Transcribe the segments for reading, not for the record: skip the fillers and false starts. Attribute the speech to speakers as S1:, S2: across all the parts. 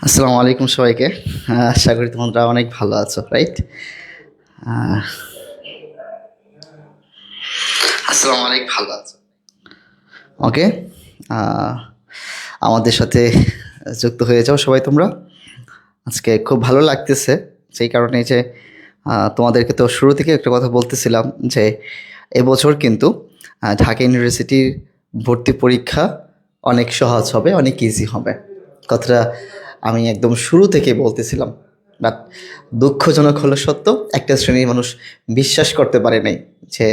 S1: আসসালামু আলাইকুম সবাইকে। আশা করি তোমরা অনেক ভালো আছো, রাইট? আসসালামু আলাইকুম, ভালো আছো? ওকে। আমাদের সাথে যুক্ত হয়ে যাও সবাই তোমরা। আজকে খুব ভালো লাগতেছে, সেই কারণে যে তোমাদেরকে তো শুরু থেকে একটা কথা বলতেছিলাম যে এবছর কিন্তু ঢাকা ইউনিভার্সিটির ভর্তি পরীক্ষা অনেক সহজ হবে, অনেক ইজি হবে। কথাটা আমি একদম শুরু থেকে বলতেছিলাম, বাট দুঃখজনক হলো সত্য, একটা শ্রেণীর মানুষ বিশ্বাস করতে পারে নাই যে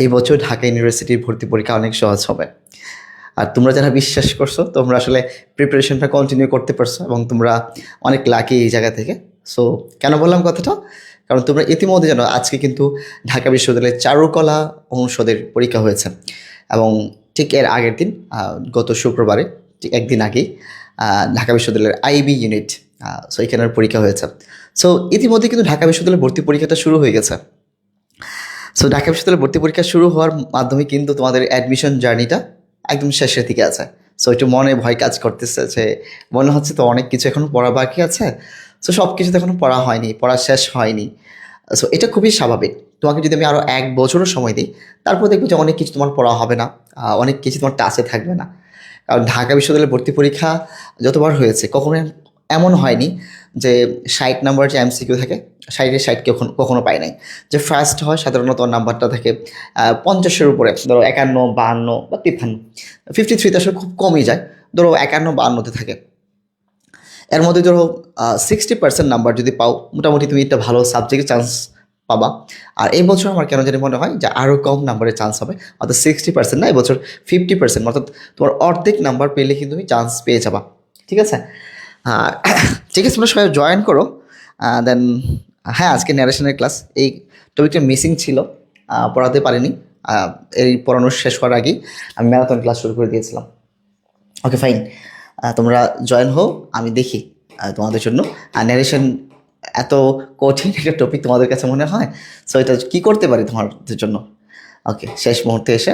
S1: এই বছর ঢাকা ইউনিভার্সিটির ভর্তি পরীক্ষা অনেক সহজ হবে। আর তোমরা যারা বিশ্বাস করছো, তোমরা আসলে প্রিপারেশনটা কন্টিনিউ করতে পারছো এবং তোমরা অনেক লাকি এই জায়গা থেকে। সো কেন বললাম কথাটা? কারণ তোমরা ইতিমধ্যে জানো আজকে কিন্তু ঢাকা বিশ্ববিদ্যালয়ের চারুকলা অনুষদের পরীক্ষা হয়েছে এবং ঠিক এর আগের দিন গত শুক্রবারে, ঠিক একদিন আগেই ঢাকা বিশ্ববিদ্যালয়ের আইবি ইউনিট, সো এখানের পরীক্ষা হয়েছে। সো ইতিমধ্যে কিন্তু ঢাকা বিশ্ববিদ্যালয়ের ভর্তি পরীক্ষাটা শুরু হয়ে গেছে। সো ঢাকা বিশ্ববিদ্যালয়ের ভর্তি পরীক্ষা শুরু হওয়ার মাধ্যমে কিন্তু তোমাদের অ্যাডমিশন জার্নিটা একদম শেষের দিকে আছে। সো একটু মনে ভয় কাজ করতেছে যে মনে হচ্ছে তো অনেক কিছু এখনও পড়া বাকি আছে। সো সব কিছু তো এখনও পড়া হয়নি, পড়া শেষ হয়নি। সো এটা খুবই স্বাভাবিক। তোমাকে যদি আমি আরও 1 বছরও সময় দিই, তারপর দেখবে যে অনেক কিছু তোমার পড়া হবে না, অনেক কিছু তোমার টাচে থাকবে না। কারণ ঢাকা বিশ্ববিদ্যালয়ের ভর্তি পরীক্ষা যতবার হয়েছে কখনো এমন হয়নি যে 60 নাম্বার যে এমসিকিউ থাকে, 60-এ 60 কখনো কখনো পাই নাই। যে ফার্স্ট হয় সাধারণত নাম্বারটা থাকে 50-এর উপরে, ধরো 51, 52 বা 53, 53 আসলে খুব কমই যায়, ধরো 51, 52-তে থাকে। এর মধ্যে ধরো 60% নাম্বার যদি পাও, মোটামুটি তুমি একটা ভালো সাবজেক্টে চান্স পাবা। আর এই বছর আমার কেন জানি মনে হয় যে আরও কম নাম্বারের চান্স হবে, অর্থাৎ 60% না, এবছর 50%, অর্থাৎ তোমার অর্ধেক নাম্বার পেলে কিন্তু তুমি চান্স পেয়ে যাবা। ঠিক আছে? আর ঠিক আছে, তোমরা সবাই জয়েন করো। দেন হ্যাঁ, আজকে ন্যারেশনের ক্লাস, এই টপিকটা মিসিং ছিল, পড়াতে পারিনি। এই পড়ানো শেষ করার আগেই আমি ম্যারাথন ক্লাস শুরু করে দিয়েছিলাম। ওকে ফাইন, তোমরা জয়েন হও, আমি দেখি তোমাদের জন্য। আর ন্যারেশন এত কঠিন একটা টপিক তোমাদের কাছে মনে হয়? সো এটা কী করতে পারি তোমাদের জন্য? ওকে, শেষ মুহূর্তে এসে।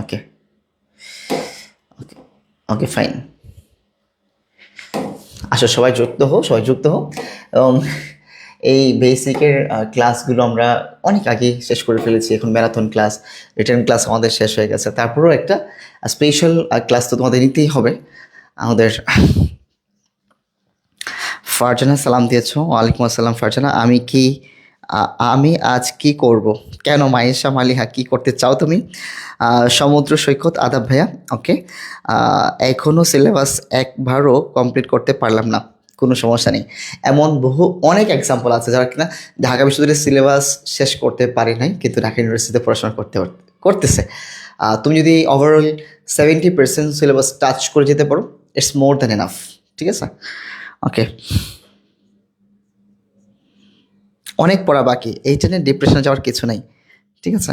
S1: ওকে ওকে ওকে ফাইন, আসো সবাই যুক্ত হও, সবাই যুক্ত হও। এবং এই বেসিকের ক্লাসগুলো আমরা অনেক আগে শেষ করে ফেলেছি। এখন ম্যারাথন ক্লাস, রিটার্ন ক্লাস আমাদের শেষ হয়ে গেছে, তারপরেও একটা স্পেশাল ক্লাস তো তোমাদের নিতেই হবে। আমাদের ফারজানা সালাম দিয়েছো, ওয়ালাইকুম আসসালাম ফারজানা। আমি আজ কি করব? কেন মাইশা মালিহা, কি করতে চাও তুমি? সমুদ্র সৈকত, আদাব ভাইয়া। ওকে, এখনও সিলেবাস একবারও কমপ্লিট করতে পারলাম না, কোনো সমস্যা নেই। এমন অনেক এক্সাম্পল আছে যারা কিনা ঢাকা বিশ্ববিদ্যালয়ের সিলেবাস শেষ করতে পারে নাই, কিন্তু ঢাকা ইউনিভার্সিটিতে পড়াশোনা করতেছে। তুমি যদি ওভারঅল 70% সিলেবাস টাচ করে যেতে পারো, ইটস মোর দ্যান এনাফ। ঠিক আছে? ওকে, অনেক পড়া বাকি, এইটা নিয়ে ডিপ্রেশনে যাওয়ার কিছু নেই। ঠিক আছে?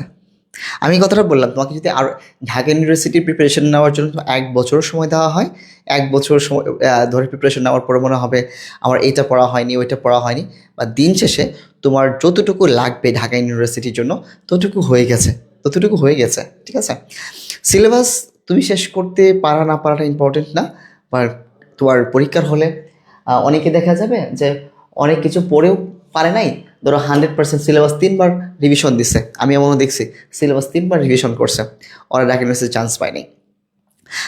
S1: আমি কথাটা বললাম, তোমাকে যদি আরও ঢাকা ইউনিভার্সিটির প্রিপারেশন নেওয়ার জন্য 1 বছর সময় দেওয়া হয়, 1 বছর সময় ধরে প্রিপারেশন নেওয়ার পরে মনে হবে আমার এইটা পড়া হয়নি, ওইটা পড়া হয়নি, বা দিন শেষে তোমার যতটুকু লাগবে ঢাকা ইউনিভার্সিটির জন্য ততটুকু হয়ে গেছে, ততটুকু হয়ে গেছে। ঠিক আছে? সিলেবাস তুমি শেষ করতে পারা না পারাটা ইম্পর্টেন্ট না, বাট তোমার পরীক্ষার হলে অনেকে দেখা যাবে যে অনেক কিছু পড়েও পারে নাই। ধরো 100% সিলেবাস 3বার রিভিশন দিছে, আমি এমনও দেখছি সিলেবাস 3বার রিভিশন করছে, ওরা ঢাকা ইউনিভার্সিটি চান্স পায়নি।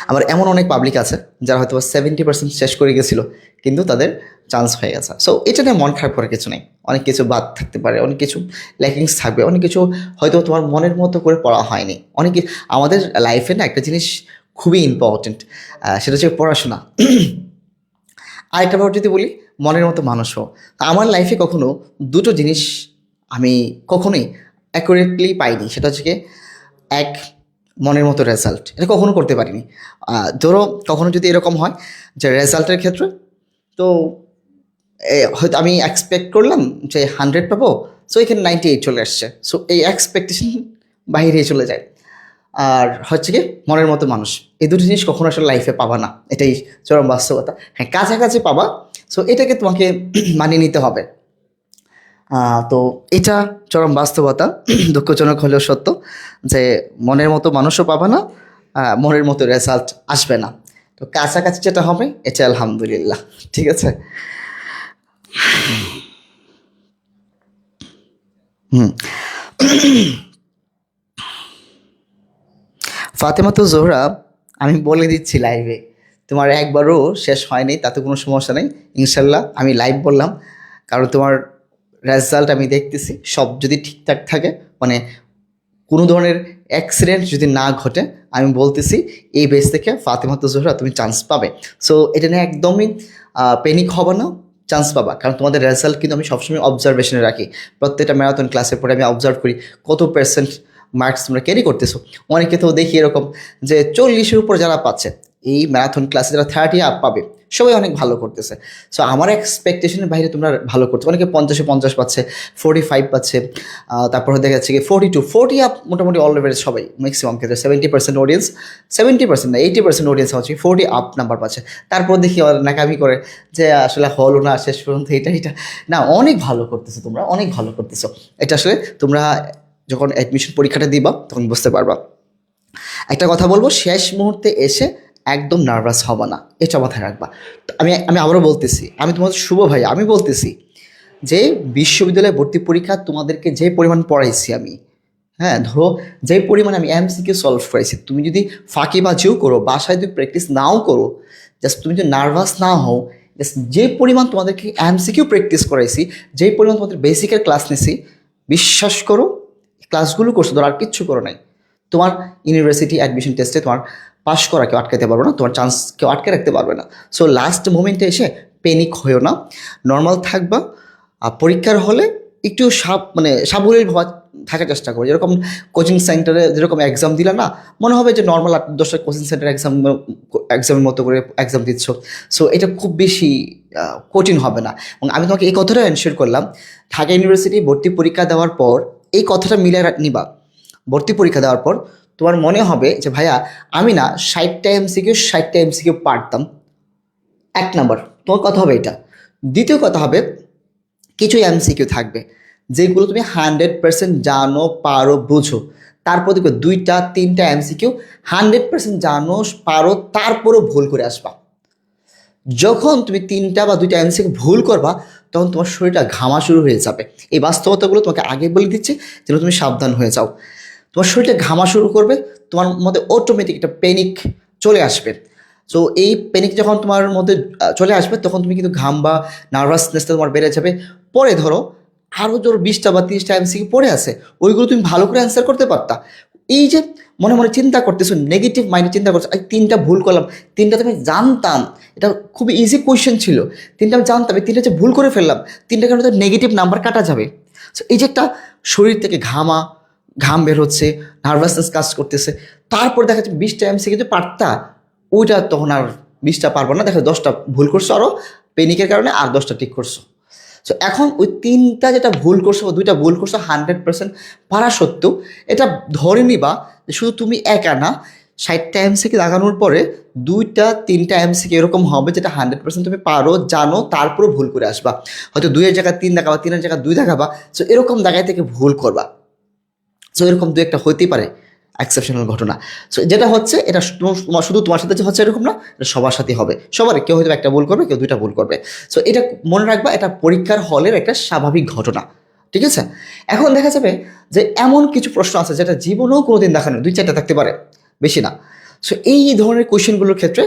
S1: আবার এমন অনেক পাবলিক আছে যারা হয়তো 70% শেষ করে গেছিলো, কিন্তু তাদের চান্স হয়ে গেছে। সো এটা নিয়ে মন খারাপ করার কিছু নেই। অনেক কিছু বাদ থাকতে পারে, অনেক কিছু ল্যাকিংস থাকবে, অনেক কিছু হয়তো তোমার মনের মতো করে পড়া হয়নি। অনেক আমাদের লাইফে না একটা জিনিস খুবই ইম্পর্টেন্ট, সেটা হচ্ছে পড়াশোনা। আরেকটা ব্যাপার যদি বলি, মনের মতো মানুষও। আমার লাইফে কখনো দুটো জিনিস আমি কখনোই অ্যাকুরেটলি পাইনি, সেটা হচ্ছে কি, এক, মনের মতো রেজাল্ট, এটা কখনো করতে পারিনি। ধরো কখনো যদি এরকম হয় যে রেজাল্টের ক্ষেত্রে, তো হয়তো আমি এক্সপেক্ট করলাম যে 100 পাবো, সো এখানে 98 চলে আসছে, সো এই এক্সপেকটেশন বাইরে চলে যায়। আর হচ্ছে কি, মনের মতো মানুষ, এই দুটো জিনিস কখনো আসলে লাইফে পাবা না, এটাই চরম বাস্তবতা। হ্যাঁ, কাছাকাছি পাবা, সো এটাকে তোমাকে মানিয়ে নিতে হবে। তো এটা চরম বাস্তবতা, দুঃখজনক হলেও সত্য, যে মনের মতো মানুষও পাবা না, মনের মতো রেজাল্ট আসবে না। তো তো কাছাকাছি যেটা হবে এটা আলহামদুলিল্লাহ, ঠিক আছে। হুম। ফাতেমা তো জোহরা, আমি বলে দিচ্ছি লাইভে, তোমার একবারও শেষ হয়নি, তাতে কোনো সমস্যা নেই। ইনশাল্লাহ আমি লাইভ বললাম, কারণ তোমার রেজাল্ট আমি দেখতেছি, সব যদি ঠিকঠাক থাকে, মানে কোনো ধরনের অ্যাক্সিডেন্ট যদি না ঘটে, আমি বলতেছি এই বেস থেকে ফাতেমা তো জোহরা তুমি চান্স পাবে। সো এটা নিয়ে একদমই প্যানিক হবে না, চান্স পাবা। কারণ তোমাদের রেজাল্ট কিন্তু আমি সবসময় অবজারভেশনে রাখি, প্রত্যেকটা ম্যারাথন ক্লাসের পরে আমি অবজার্ভ করি কত পার্সেন্ট মার্কস তোমরা ক্যারি করতেছো। অনেকে তো দেখি এরকম যে 40-এর উপর যারা পাচ্ছে, এই ম্যারাথন ক্লাসে যারা 30 আপ পাবে, সবাই অনেক ভালো করতেছে। সো আমার এক্সপেকটেশনের বাইরে তোমরা ভালো করছো। অনেকে 50-এ 50 পাচ্ছে, 45 পাচ্ছে, তারপরে দেখা যাচ্ছে কি 42-40 আপ মোটামুটি অল লেভেলের সবাই, ম্যাক্সিমাম ক্ষেত্রে 70% অডিয়েন্স, 70% না 80% অডিয়েন্স হচ্ছে 40 আপ নাম্বার পাচ্ছে। তারপর দেখি ওরা নাকামি করে যে আসলে হলো না শেষ পর্যন্ত, এটা না, অনেক ভালো করতেছো তোমরা, অনেক ভালো করতেছো। এটা আসলে তোমরা যখন অ্যাডমিশন পরীক্ষাটা দিবা তখন বুঝতে পারবা। একটা কথা বলবো, শেষ মুহূর্তে এসে একদম নার্ভাস হবা না, এটা মাথায় রাখবা। তো আমি আমি আবারও বলতেছি, আমি তোমাদের শুভ ভাই, আমি বলতেছি যে বিশ্ববিদ্যালয়ে ভর্তি পরীক্ষা তোমাদেরকে যে পরিমাণ পড়াইছি আমি, হ্যাঁ ধরো যে পরিমাণ আমি এমসিকিউ সলভ করেছি, তুমি যদি ফাঁকিবাজিও করো, বাসায় যদি প্র্যাকটিস নাও করো, জাস্ট তুমি যদি নার্ভাস না হও, জাস্ট যে পরিমাণ তোমাদেরকে এমসিকিউ প্র্যাকটিস করাইছি, যে পরিমাণ তোমাদের বেসিকের ক্লাস নিছি, বিশ্বাস করো ক্লাসগুলো করছো, ধর আর কিচ্ছু করো নাই, তোমার ইউনিভার্সিটি অ্যাডমিশন টেস্টে তোমার পাশ করা কেউ আটকাতে পারবে না, তোমার চান্স কেউ আটকে রাখতে পারবে না। সো লাস্ট মোমেন্টে এসে প্যানিক হয়েও না, নর্মাল থাকবা। আর পরীক্ষার হলে একটু মানে সাবলীল ভাবে থাকার চেষ্টা করো। যেরকম কোচিং সেন্টারে যেরকম এক্সাম দিলে না, মনে হবে যে নর্মাল 8-10টা কোচিং সেন্টার এক্সামের মতো করে এক্সাম দিচ্ছ। সো এটা খুব বেশি কঠিন হবে না। এবং আমি তোমাকে এই কথাটা এনশিওর করলাম, ঢাকা ইউনিভার্সিটি ভর্তি পরীক্ষা দেওয়ার পর এই কথাটা মিলে নিবা। ভর্তি পরীক্ষা দেওয়ার পর তোমার মনে হবে যে ভাইয়া আমি না 60টা এমসিকিউ পারতাম। এক নাম্বার তোমার কথা হবে এটা। দ্বিতীয় কথা হবে, কিছু এমসিকিউ থাকবে যেগুলো তুমি 100% জানো, পারো, বুঝো, তারপর দেখবে 2-3টা এমসিকিউ 100% জানো, পারো, তারপরও ভুল করে আসবা। যখন তুমি 3টা বা 2টা এমসিকিউ ভুল করবা, তখন তোমার শরীরটা ঘামা শুরু হয়ে যাবে। এই বাস্তবতাগুলো তোমাকে আগে বলে দিচ্ছি যেন তুমি সাবধান হয়ে যাও। তোমার শরীরটা ঘামা শুরু করবে, তোমার মধ্যে অটোমেটিক একটা প্যানিক চলে আসবে। সো এই প্যানিক যখন তোমার মধ্যে চলে আসবে, তখন তুমি কিন্তু ঘাম বা নার্ভাসনেসটা তোমার বেড়ে যাবে। পরে ধরো আরও ধরো 20টা বা 30টা এমসিকিউ পড়ে আছে, ওইগুলো তুমি ভালো করে অ্যান্সার করতে পারতা। এই যে মনে মনে চিন্তা করতেছো, নেগেটিভ মাইন্ডে চিন্তা করছো, এই 3টা ভুল করলাম, 3টা তো আমি জানতাম এটা খুবই ইজি কোয়েশ্চেন ছিল, 3টা আমি জানতাম, এই 3টা যে ভুল করে ফেললাম, 3টা কারণে তো নেগেটিভ নাম্বার কাটা যাবে। সো এই যে একটা শরীর থেকে ঘাম বের হচ্ছে, নার্ভাসনেস কাজ করতেছে, তারপর দেখা যাচ্ছে 20টা এমসিকিউ কিন্তু পারতা, ওইটা তখন আর 20টা পারবো না, দেখা 10টা ভুল করছো, আরও প্যানিকের কারণে আর 10টা ঠিক করছো। সো এখন ওই 3টা যেটা ভুল করছো বা 2টা ভুল করছো 100% পারা সত্ত্বেও, এটা ধরে নিবা যে শুধু তুমি একা না, 60টা এমসিকিউ লাগানোর পরে 2-3টা এমসিকিউ এরকম হবে যেটা 100% তুমি পারো, জানো, তারপরও ভুল করে আসবা। হয়তো 2-এর জায়গায় 3 দেখাবা, 3-এর জায়গায় 2 দেখাবা। সো এরকম জায়গায় থেকে ভুল করবা। সো এরকম দু একটা হতেই পারে এক্সেপশনাল ঘটনা। সো যেটা হচ্ছে এটা শুধু তোমার সাথে যে হচ্ছে এরকম না, এটা সবার সাথে হবে, সবার, কেউ হয়তো একটা ভুল করবে, কেউ 2টা ভুল করবে। সো এটা মনে রাখবা, এটা পরীক্ষার হলের একটা স্বাভাবিক ঘটনা, ঠিক আছে। এখন দেখা যাবে যে এমন কিছু প্রশ্ন আছে যেটা জীবনেও কোনোদিন দেখা নেই, 2-4টা থাকতে পারে, বেশি না। সো এই ধরনের কোয়েশ্চেনগুলোর ক্ষেত্রে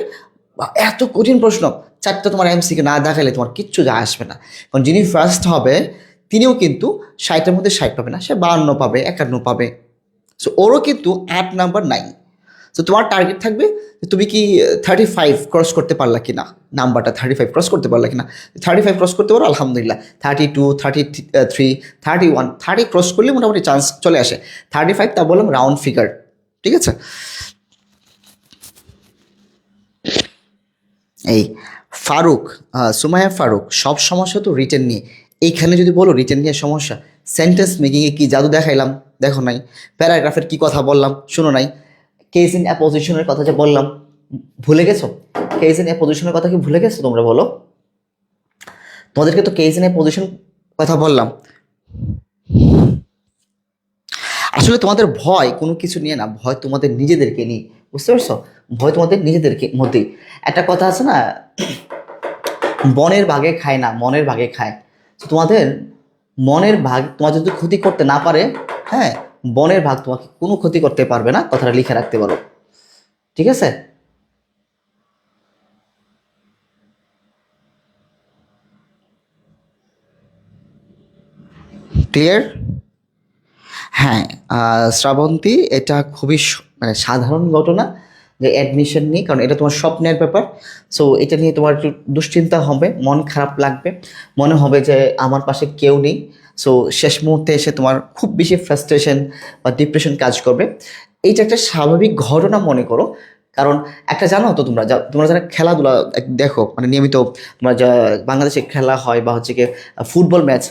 S1: এত কঠিন প্রশ্ন 4টা তোমার এমসিকিউ না দেখালে তোমার কিচ্ছু যায় আসবে না। কারণ যিনি ফার্স্ট হবে তিনিও কিন্তু 60-এর মধ্যে 60 পাবে না, সে 52 পাবে, 51 পাবে। সো ওরও কিন্তু 8 নাম্বার নাই। সো তোমার টার্গেট থাকবে যে তুমি কি 35 ক্রস করতে পারলা কি না, নাম্বারটা 35 ক্রস করতে পারলা কি না। 35 ক্রস করতে পারো আলহামদুলিল্লাহ, 32, 33, 31, 30 ক্রস করলে মোটামুটি চান্স চলে আসে। 35 তা বললাম রাউন্ড ফিগার, ঠিক আছে। এই ফারুক, সুমাইয়া ফারুক, সব সমস্যা তো রিটেন নিয়ে। এইখানে যদি বলো রিটেন নিয়ে সমস্যা, সেন্টেন্স মেকিংয়ে কি জাদু দেখাইলাম, দেখো নাই। প্যারাগ্রাফের কি কথা বললাম, শোনো নাই। কেস ইন অ্যাপোজিশনের কথা যে বললাম, ভুলে গেছো? কেস ইন অ্যাপোজিশনের কথা কি ভুলে গেছো তোমরা, বলো? তোমাদেরকে তো কেস ইন অ্যাপোজিশন কথা বললাম। আসলে তোমাদের ভয় কোনো কিছু নিয়ে না, ভয় তোমাদের নিজেদেরকে নিয়ে। বুঝতে পারছো? ভয় তোমাদের নিজেদেরকে মধ্যেই। একটা কথা আছে না, বনের বাঘে খায় না, মনের ভাগে খায়। তো তোমাদের মনের ভাগ তোমার যদি ক্ষতি করতে না পারে, হ্যাঁ, বনের ভাগ তোমাকে কোনো ক্ষতি করতে পারবে না, কথাটা লিখে রাখতে পারো। ঠিক আছে? ক্লিয়ার? হ্যাঁ, শ্রাবন্তী, এটা খুবই মানে সাধারণ ঘটনা যে অ্যাডমিশন নিয়ে, কারণ এটা তোমার স্বপ্নের ব্যাপার। সো এটা নিয়ে তোমার একটু দুশ্চিন্তা হবে, মন খারাপ লাগবে, মনে হবে যে আমার পাশে কেউ নেই। সো শেষ মুহূর্তে এসে তোমার খুব বেশি ফ্রাস্ট্রেশন বা ডিপ্রেশন কাজ করবে। এইটা একটা স্বাভাবিক ঘটনা মনে করো। কারণ একটা জানো তো, তোমরা যারা খেলাধুলা দেখো, মানে নিয়মিত তোমার যা বাংলাদেশে খেলা হয় বা হচ্ছে কি ফুটবল ম্যাচ,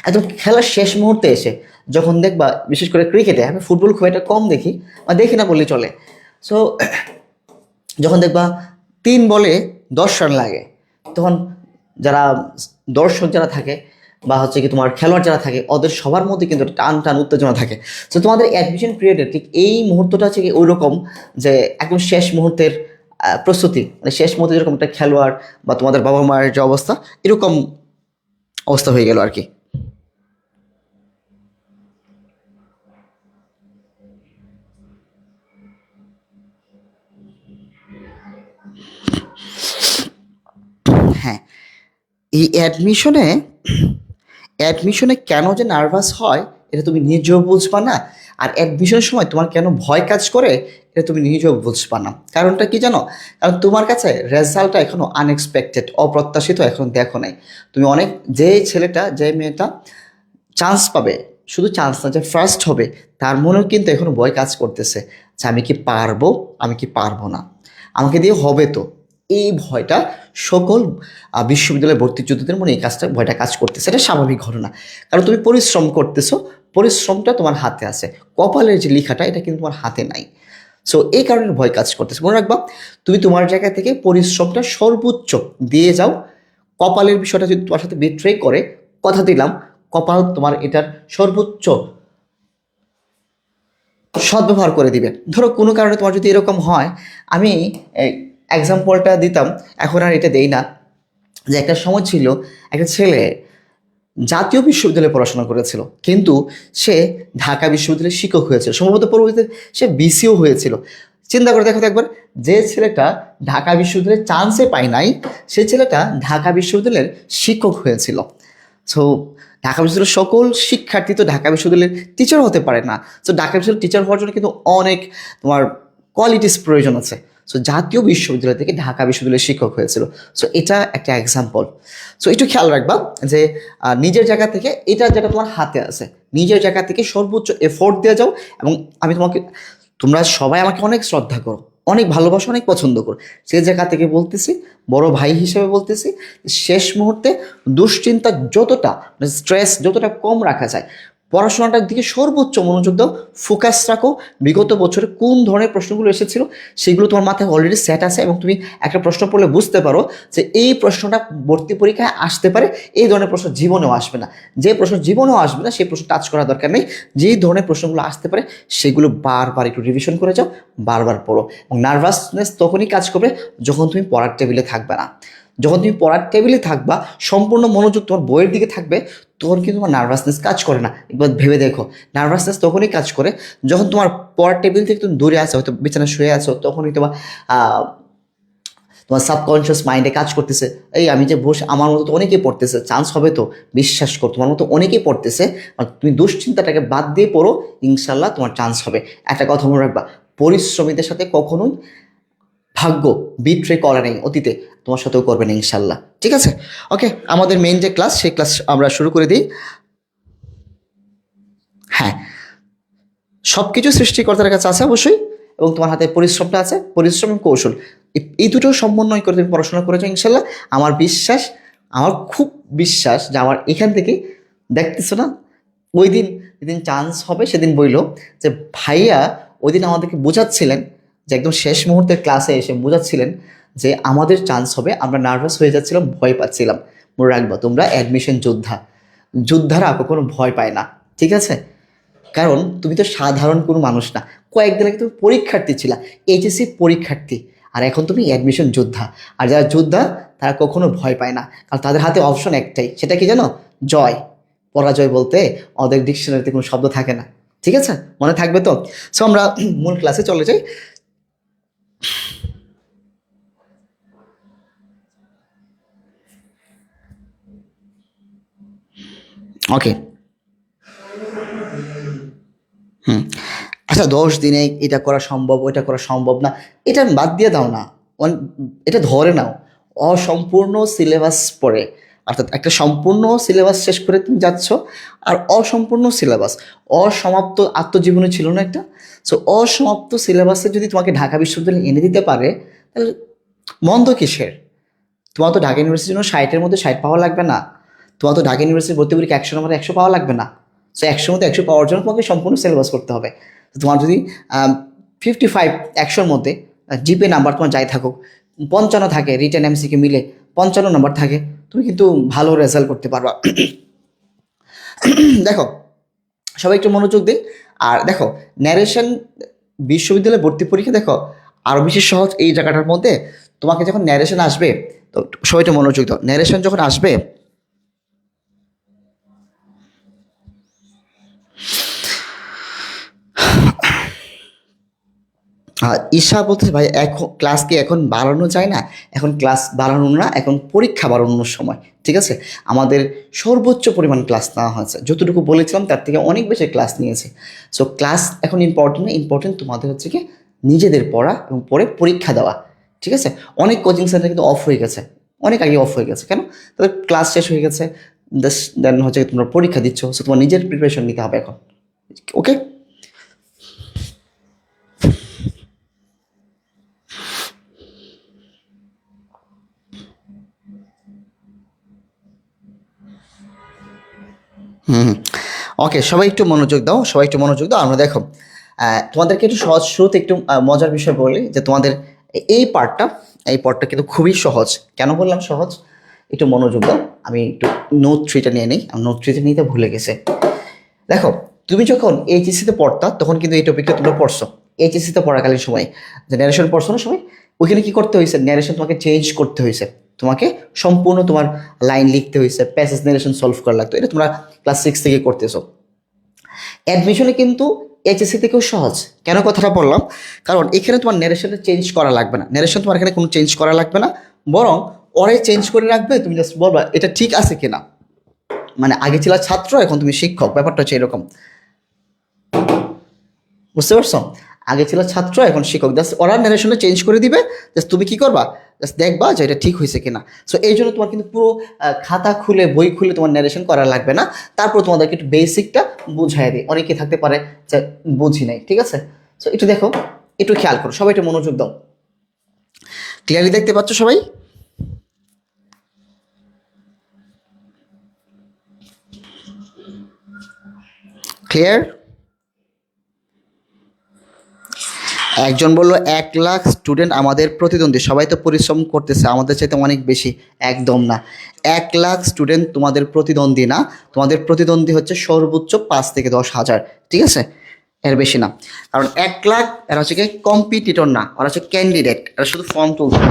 S1: একদম খেলার শেষ মুহূর্তে এসে যখন দেখবা, বিশেষ করে ক্রিকেটে, আমি ফুটবল খুব একটা কম দেখি বা দেখি না বললেই চলে। সো যখন দেখবা 3 বলে 10 রান লাগে, তখন যারা দর্শক যারা থাকে বা হচ্ছে কি তোমার খেলোয়াড় যারা থাকে, ওদের সবার মধ্যে কিন্তু একটা টান টান উত্তেজনা থাকে। তো তোমাদের অ্যাডমিশন পিরিয়ডের ঠিক এই মুহূর্তটা হচ্ছে কি ওই রকম, যে একদম শেষ মুহূর্তের প্রস্তুতি, মানে শেষ মুহূর্তে যেরকম একটা খেলোয়াড় বা তোমাদের বাবা মায়ের যে অবস্থা, এরকম অবস্থা হয়ে গেল আর কি। হ্যাঁ, এই অ্যাডমিশনে কেন যে নার্ভাস হয়, এটা তুমি নিজেও বুঝবা না। আর অ্যাডমিশনের সময় তোমার কেন ভয় কাজ করে, এটা তুমি নিজেও বুঝবা না। কারণটা কি জানো? কারণ তোমার কাছে রেজাল্টটা এখনো আনএক্সপেক্টেড, অপ্রত্যাশিত, এখন দেখো নাই। তুমি অনেক, যে ছেলেটা যে মেয়েটা চান্স পাবে, শুধু চান্স না, যে ফার্স্ট হবে, তার মনেও কিন্তু এখনো ভয় কাজ করতেছে যে আমি কি পারবো, আমি কি পারবো না, আমাকে দিয়ে হবে তো। এই ভয়টা সকল বিশ্ববিদ্যালয়ে ভর্তি যোদ্ধাদের মনে এই ভয়টা কাজ করতেছে। এটা স্বাভাবিক ঘটনা, কারণ তুমি পরিশ্রম করতেছো, পরিশ্রমটা তোমার হাতে আছে, কপালের যে লেখাটা এটা কিন্তু তোমার হাতে নাই। সো এই কারণে ভয় কাজ করতেছে। মনে রাখবা, তুমি তোমার জায়গা থেকে পরিশ্রমটা সর্বোচ্চ দিয়ে যাও। কপালের বিষয়টা যদি তোমার সাথে বিট্রে করে, কথা দিলাম, কপাল তোমার এটার সর্বোচ্চ সদ্ব্যবহার করে দিবে। ধরো কোনো কারণে তোমার যদি এরকম হয়, আমি এক্সাম্পলটা দিতাম, এখন আর এটা দেই না, যে একটা সময় ছিল, একটা ছেলে জাতীয় বিশ্ববিদ্যালয়ে পড়াশোনা করেছিল, কিন্তু সে ঢাকা বিশ্ববিদ্যালয়ের শিক্ষক হয়েছিল, সম্ভবত পরবর্তীতে সে বিসিও হয়েছিল। চিন্তা করে দেখো তো একবার, যে ছেলেটা ঢাকা বিশ্ববিদ্যালয়ের চান্সে পায় নাই, সে ছেলেটা ঢাকা বিশ্ববিদ্যালয়ের শিক্ষক হয়েছিল। সো ঢাকা বিশ্ববিদ্যালয়ের সকল শিক্ষার্থী তো ঢাকা বিশ্ববিদ্যালয়ের টিচার হতে পারে না। সো ঢাকা বিশ্ববিদ্যালয়ের টিচার হওয়ার জন্য কিন্তু অনেক তোমার কোয়ালিটিস প্রয়োজন আছে। সো জাতীয় বিশ্ববিদ্যালয় থেকে ঢাকা বিশ্ববিদ্যালয়ের শিক্ষক হয়েছিল। সো এটা একটা এক্সাম্পল। সো একটু খেয়াল রাখবা যে নিজের জায়গা থেকে, এটা যেটা তোমার হাতে আছে, নিজের জায়গা থেকে সর্বোচ্চ এফোর্ট দিয়ে যাও। এবং আমি তোমাকে, তোমরা সবাই আমাকে অনেক শ্রদ্ধা করো, অনেক ভালোবাসো, অনেক পছন্দ করো, সে জায়গা থেকে বলতেছি, বড় ভাই হিসেবে বলতেছি, শেষ মুহূর্তে দুশ্চিন্তা যতটা, স্ট্রেস যতটা কম রাখা যায়, পড়াশোনাটার দিকে সর্বোচ্চ মনোযোগ দাও, ফোকাস রাখো। বিগত বছরে কোন ধরনের প্রশ্নগুলো এসেছিল সেগুলো তোমার মাথায় অলরেডি সেট আছে, এবং তুমি একটা প্রশ্ন পড়লে বুঝতে পারো যে এই প্রশ্নটা ভর্তি পরীক্ষায় আসতে পারে, এই ধরনের প্রশ্ন জীবনেও আসবে না। যে প্রশ্ন জীবনেও আসবে না সেই প্রশ্ন টাচ করার দরকার নেই। যেই ধরনের প্রশ্নগুলো আসতে পারে সেগুলো বারবার একটু রিভিশন করে যাও, বারবার পড়ো। এবং নার্ভাসনেস তখনই কাজ করবে যখন তুমি পড়ার টেবিলে থাকবে না। যখন তুমি পড়ার টেবিলে থাকবা, সম্পূর্ণ মনোযোগ তোমার বইয়ের দিকে থাকবে, তখন কিন্তু তোমার নার্ভাসনেস কাজ করে না। একবার ভেবে দেখো, নার্ভাসনেস তখনই কাজ করে যখন তোমার পড়ার টেবিল থেকে তুমি দূরে আছো, হয়তো বিছানা শুয়ে আছো, তখনই তোমার সাবকনশিয়াস মাইন্ডে কাজ করতেছে, এই আমি যে বসে, আমার মতো তো অনেকেই পড়তেছে, চান্স হবে তো, বিশ্বাস কর তোমার মতো অনেকেই পড়তেছে। আর তুমি দুশ্চিন্তাটাকে বাদ দিয়ে পড়ো, ইনশাল্লাহ তোমার চান্স হবে। একটা কথা মনে রাখবা, পরিশ্রমীদের সাথে কখনোই ভাগ্য বিট্রে করে নেই অতীতে, তোমার সাথেও করবে না ইনশাল্লাহ। ঠিক আছে? ওকে, আমাদের মেইন যে ক্লাস, সেই ক্লাস আমরা শুরু করে দিই। হ্যাঁ, সব কিছু সৃষ্টিকর্তার কাছে আছে অবশ্যই, এবং তোমার হাতে পরিশ্রমটা আছে, পরিশ্রম এবং কৌশল, এই দুটো সমন্বয় করে তুমি পড়াশোনা করেছো ইনশাল্লাহ। আমার বিশ্বাস, আমার খুব বিশ্বাস যে আমার এখান থেকে, দেখতেছো না, ওই দিন যেদিন চান্স হবে সেদিন বইল যে ভাইয়া ওই দিন আমাদেরকে বোঝাচ্ছিলেন, যে একদম শেষ মুহূর্তের ক্লাসে এসে বোঝাচ্ছিলেন যে আমাদের চান্স হবে, আমরা নার্ভাস হয়ে যাচ্ছিলাম, ভয় পাচ্ছিলাম। মনে রাখবা, তোমরা অ্যাডমিশন যোদ্ধা, যোদ্ধারা কখনো ভয় পায় না। ঠিক আছে? কারণ তুমি তো সাধারণ কোনো মানুষ না, কয়েকদিন আগে তুমি পরীক্ষার্থী ছিলা, এইচএসসি পরীক্ষার্থী, আর এখন তুমি অ্যাডমিশন যোদ্ধা। আর যারা যোদ্ধা তারা কখনো ভয় পায় না, কারণ তাদের হাতে অপশন একটাই, সেটা কি জানো? জয়। পরাজয় বলতে ওদের ডিকশনারিতে কোনো শব্দ থাকে না। ঠিক আছে, মনে থাকবে তো? সো আমরা মূল ক্লাসে চলে যাই। ওকে। হুম। আচ্ছা, 10 দিনে এটা করা সম্ভব, ওইটা করা সম্ভব না, এটা বাদ দিয়ে দাও না। এটা ধরে নাও অসম্পূর্ণ সিলেবাস পড়ে, অর্থাৎ একটা সম্পূর্ণ সিলেবাস শেষ করে তুমি যাচ্ছ, আর অসম্পূর্ণ সিলেবাস, অসমাপ্ত আত্মজীবনী ছিল না একটা? সো অসমাপ্ত সিলেবাসে যদি তোমাকে ঢাকা বিশ্ববিদ্যালয় এনে দিতে পারে, তাহলে মন্দ কিসের? তোমার তো ঢাকা ইউনিভার্সিটির জন্য 60-এর মধ্যে 60 পাওয়া লাগবে না। তোমার তো ঢাকা ইউনিভার্সিটির ভর্তি পরীক্ষা 100 নম্বরে 100 পাওয়া লাগবে না। সো 100 মধ্যে 100 পাওয়ার জন্য তোমাকে সম্পূর্ণ সিলেবাস করতে হবে। তো তোমার যদি 55, 100-র মধ্যে জিপে নাম্বার তোমার যাই থাকুক, 55 থাকে, রিটেন এমসিকে মিলে 55 নাম্বার থাকে, তুমি কিন্তু ভালো রেজাল্ট করতে পারবা। দেখো, সবাই একটু মনোযোগ দিন। আর দেখো, ন্যারেশন বিশ্ববিদ্যালয়ে ভর্তি পরীক্ষা দেখো আরও বেশি সহজ এই জায়গাটার মধ্যে। তোমাকে যখন ন্যারেশন আসবে, তো সবাই একটু মনোযোগ দাও, ন্যারেশন যখন আসবে, ঈশা বলতেছে ভাই এখন ক্লাস কি এখন বাড়ানো যায় না? এখন ক্লাস বাড়ানো না, এখন পরীক্ষা বাড়ানোর সময়। ঠিক আছে, আমাদের সর্বোচ্চ পরিমাণ ক্লাস নেওয়া হয়েছে, যতটুকু বলেছিলাম তার থেকে অনেক বেশি ক্লাস নিয়েছে। সো ক্লাস এখন ইম্পর্টেন্ট না, ইম্পর্টেন্ট তোমাদের হচ্ছে কি নিজেদের পড়া এবং পরে পরীক্ষা দেওয়া। ঠিক আছে, অনেক কোচিং সেন্টার কিন্তু অফ হয়ে গেছে, অনেক আগে অফ হয়ে গেছে। কেন? তাদের ক্লাস শেষ হয়ে গেছে, দেন হচ্ছে তোমরা পরীক্ষা দিচ্ছ, সো তোমার নিজের প্রিপারেশন নিতে হবে এখন। ওকে। হুম। ওকে, সবাই একটু মনোযোগ দাও, সবাই একটু মনোযোগ দাও। আমরা দেখো, তোমাদেরকে একটু সহজ শুরুতে একটু মজার বিষয় বলি যে তোমাদের এই পার্টটা, এই পার্টটা কিন্তু খুবই সহজ। কেন বললাম সহজ? একটু মনোযোগ দাও। আমি একটু নোট 3টা নিয়ে নিই, আমি নোট 3টা নিতে ভুলে গেছে। দেখো, তুমি যখন এইচএসসিতে পড়তা তখন কিন্তু এই টপিকটা তোমরা পড়ছো। এইচএসসিতে পড়াকালীন সময় যে ন্যারেশন পড়ছো না সবাই, ওইখানে কি করতে হয়েছে? ন্যারেশন তোমাকে চেঞ্জ করতে হয়েছে, তোমাকে সম্পূর্ণ তোমার লাইন লিখতে হয়েছে, প্যাসেজ ন্যারেশন সলভ করা লাগতো। এটা তোমরা ক্লাস 6 থেকে করতেছো। অ্যাডমিশনে কিন্তু এইচএসসি থেকেও সহজ। কেন কথাটা বললাম? কারণ এখানে তোমার ন্যারেশনটা চেঞ্জ করা লাগবে না, ন্যারেশন তোমার এখানে কোনো চেঞ্জ করা লাগবে না, বরং ওরাই চেঞ্জ করে রাখবে, তুমি জাস্ট বলবা এটা ঠিক আছে কিনা। মানে আগে ছিল ছাত্র, এখন তুমি শিক্ষক, ব্যাপারটা হচ্ছে এরকম। বুঝতে পারছো? আগে ছিল ছাত্র, এখন শিক্ষক, জাস্ট ওরা ন্যারেশনটা চেঞ্জ করে দিবে, জাস্ট তুমি কি করবা? জাস্ট দেখবা যে এটা ঠিক হয়েছে কিনা। সো এই জন্য তোমার কিন্তু পুরো খাতা খুলে বই খুলে তোমার ন্যারেশন করা লাগবে না। তারপর তোমাদেরকে একটু বেসিকটা বুঝাই দিই, অনেকে থাকতে পারে যে বুঝি নাই। ঠিক আছে, সো একটু দেখো, একটু খেয়াল করো, সবাই একটু মনোযোগ দাও। ক্লিয়ারলি দেখতে পাচ্ছ সবাই? ক্লিয়ার? একজন বলল 1 লাখ স্টুডেন্ট আমাদের প্রতিদ্বন্দ্বী, সবাই তো পরিশ্রম করতেছে আমাদের চাইতে অনেক বেশি। একদম না, 1 লাখ স্টুডেন্ট তোমাদের প্রতিদ্বন্দ্বী না, তোমাদের প্রতিদ্বন্দ্বী হচ্ছে সর্বোচ্চ 5 থেকে 10 হাজার। ঠিক আছে, এর বেশি না। কারণ 1 লাখ এরা হচ্ছে কি কম্পিটিটর না, ওরা হচ্ছে ক্যান্ডিডেট, এরা শুধু ফর্ম তুলছে।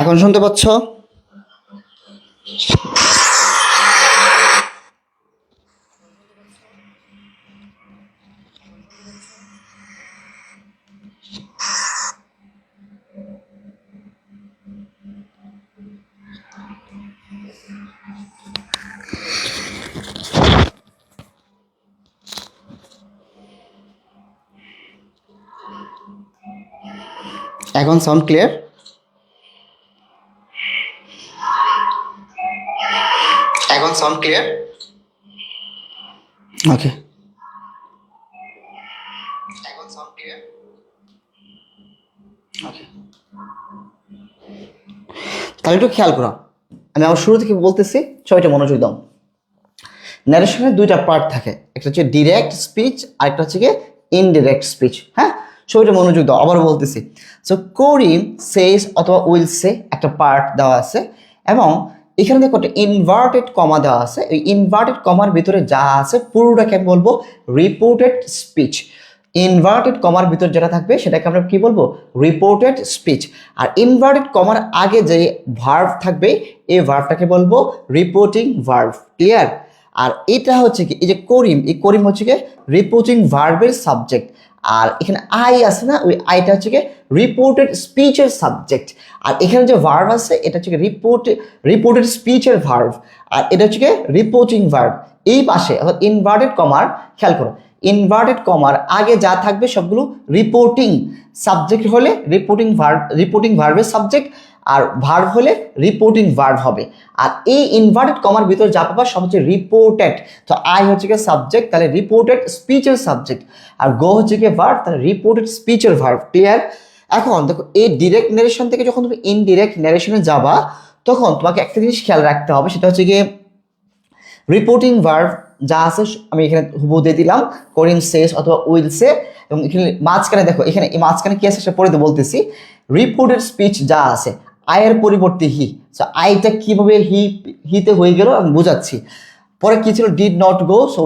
S1: এখন শুনতে পাচ্ছ? এখন সাউন্ড ক্লিয়ার? এখন সাউন্ড ক্লিয়ার? ওকে, এখন সাউন্ড ক্লিয়ার? ওকে, তাহলে একটু খেয়াল করো, আমি আমার শুরু থেকে বলতেছি, সবাইটা মনোযোগ দাও। ন্যারেশনের দুইটা পার্ট থাকে, একটা হচ্ছে ডিরেক্ট স্পিচ আর একটা হচ্ছে গিয়ে ইনডিরেক্ট স্পিচ। হ্যাঁ, সবাইটা মনোযোগ দাও, আবার বলতেছি। সো করিম সেজ অথবা উইল সে একটা পার্ট দেওয়া আছে, এবং এখানে দেখো একটা ইনভার্টেড কমা দেওয়া আছে। এই ইনভার্টেড কমার ভিতরে যা আছে পুরোটাকে আমি বলবো রিপোর্টেড স্পিচ। ইনভার্টেড কমার ভিতর যেটা থাকবে সেটাকে আমরা কি বলবো? Reported speech. আর ইনভার্টেড কমার আগে যে ভার্ব থাকবে এই ভার্বটাকে বলবো রিপোর্টিং ভার্ব। ক্লিয়ার? আর এটা হচ্ছে কি, এই যে করিম, এই করিম হচ্ছে কি রিপোর্টিং ভার্বের সাবজেক্ট। আর এখানে আই আছে না, ওই আইটা হচ্ছে কি রিপোর্টেড স্পিচের সাবজেক্ট। আর এখানে যে ভার্ব আছে এটা হচ্ছে রিপোর্টেড স্পিচের ভার্ব, আর এটা হচ্ছে কি রিপোর্টিং ভার্ব। এই পাশে অর্থাৎ ইনভার্টেড কমার, খেয়াল করো, ইনভার্টেড কমার আগে যা থাকবে সবগুলো রিপোর্টিং সাবজেক্ট হলে রিপোর্টিং ভার্বের সাবজেক্ট, আর ভার্ব হলে রিপোর্টিং ভার্ব হবে। আর এই ইনভার্টেড কমার ভিতর যা পাবা সব হচ্ছে রিপোর্টেড। তো আই হচ্ছে কি সাবজেক্ট, তাহলে রিপোর্টেড স্পিচের সাবজেক্ট, আর গো হচ্ছে কি ভার্ব, তাহলে রিপোর্টেড স্পিচের ভার্ব। ক্লিয়ার? এখন দেখো, এই ডিরেক্ট ন্যারেশন থেকে যখন তুমি ইনডিরেক্ট ন্যারেশনে যাবা তখন তোমাকে একটা জিনিস খেয়াল রাখতে হবে, সেটা হচ্ছে গিয়ে রিপোর্টিং ভার্ব যা আছে আমি এখানে হুবহু দিয়ে দিলাম, করিম সেস অথবা উইল সে। এবং এখানে মাঝখানে দেখো, এখানে এই মাঝখানে কি আছে সেটা পরে বলতেছি। রিপোর্টেড স্পিচ যা আছে আয়ের পরিবর্তে হি, সো আইটা কিভাবে হিতে হয়ে গেল আমি বোঝাচ্ছি। পরে কি ছিল? Did not go, so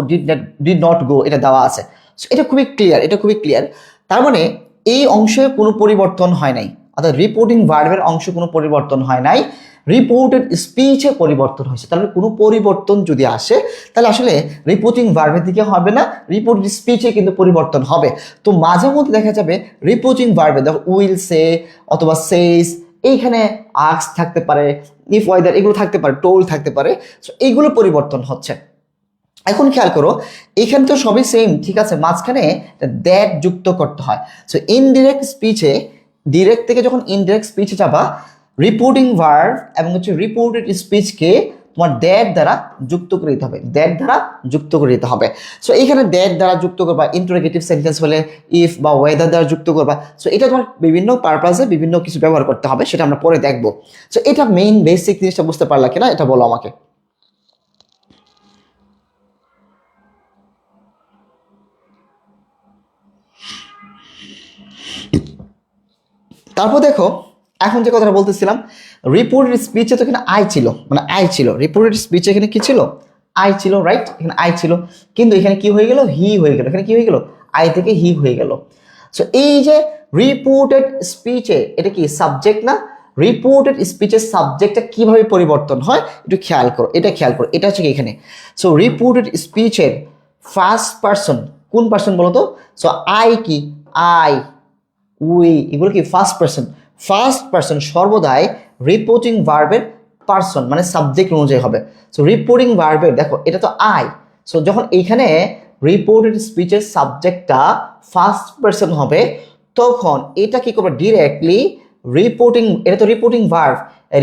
S1: did not go এটা দেওয়া আছে। সো এটা খুবই ক্লিয়ার, এটা খুবই ক্লিয়ার। তার মানে এই অংশে কোনো পরিবর্তন হয় নাই, অর্থাৎ রিপোর্টিং ভার্বের অংশে কোনো পরিবর্তন হয় নাই, রিপোর্টেড স্পিচে পরিবর্তন হয়েছে। তাহলে কোনো পরিবর্তন যদি আসে তাহলে আসলে রিপোর্টিং ভার্বের দিকে হবে না, রিপোর্টেড স্পিচে কিন্তু পরিবর্তন হবে। তো মাঝে মধ্যে দেখা যাবে রিপোর্টিং ভার্বে দেখো উইল সে অথবা সেস, এইখানে আস্ক থাকতে পারে, ইফ ওয়েদার এগুলো থাকতে পারে, টোল থাকতে পারে। সো এইগুলো পরিবর্তন হচ্ছে। এখন খেয়াল করো, এখানে তো সবই সেম, ঠিক আছে, মাঝখানে দ্যাট যুক্ত করতে হয়। সো ইনডিরেক্ট স্পিচে, ডিরেক্ট থেকে যখন ইনডিরেক্ট স্পিচে যাবা, রিপোর্টিং ভার্ব এবং হচ্ছে রিপোর্টেড স্পিচকে তোমার দ্যাট দ্বারা যুক্ত করে দিতে হবে, দ্যাট দ্বারা যুক্ত করে দিতে হবে। সো এখানে দ্যাট দ্বারা যুক্ত করবা, ইন্টারোগেটিভ সেন্টেন্স হলে ইফ বা ওয়েদার দ্বারা যুক্ত করবা। সো এটা তোমার বিভিন্ন পারপাসে বিভিন্ন কিছু ব্যবহার করতে হবে, সেটা আমরা পরে দেখবো। সো এটা মেইন বেসিক জিনিসটা বুঝতে পারলা কিনা এটা বলো আমাকে। তারপর দেখো, এখন যে কথাটা বলতেছিলাম, রিপোর্টেড স্পিচে তো এখানে আই ছিল, মানে আই ছিল, রিপোর্টেড স্পিচে এখানে কি ছিল? আই ছিল, রাইট? এখানে আই ছিল, কিন্তু এখানে কি হয়ে গেল? হি হয়ে গেল। এখানে কি হয়ে গেল? আই থেকে হি হয়ে গেল। সো এই যে রিপোর্টেড স্পিচে, এটা কি সাবজেক্ট না? রিপোর্টেড স্পিচের সাবজেক্টটা কিভাবে পরিবর্তন হয় একটু খেয়াল করো, এটা খেয়াল করো। এটা হচ্ছে কি এখানে, সো রিপোর্টেড স্পিচের ফার্স্ট পারসন কোন পারসন বলো তো? সো আই কি, আই, উই, এগুলো কি ফার্স্ট পারসন। ফার্স্ট পারসন সর্বদাই রিপোর্টিং ভার্বের পারসন মানে সাবজেক্ট অনুযায়ী হবে। সো রিপোর্টিং ভার্বের দেখো এটা তো আই, সো যখন এইখানে রিপোর্টেড স্পিচের সাবজেক্টটা ফার্স্ট পারসন হবে তখন এটা কি করবে? ডিরেক্টলি রিপোর্টিং, এটা তো রিপোর্টিং ভার্ব,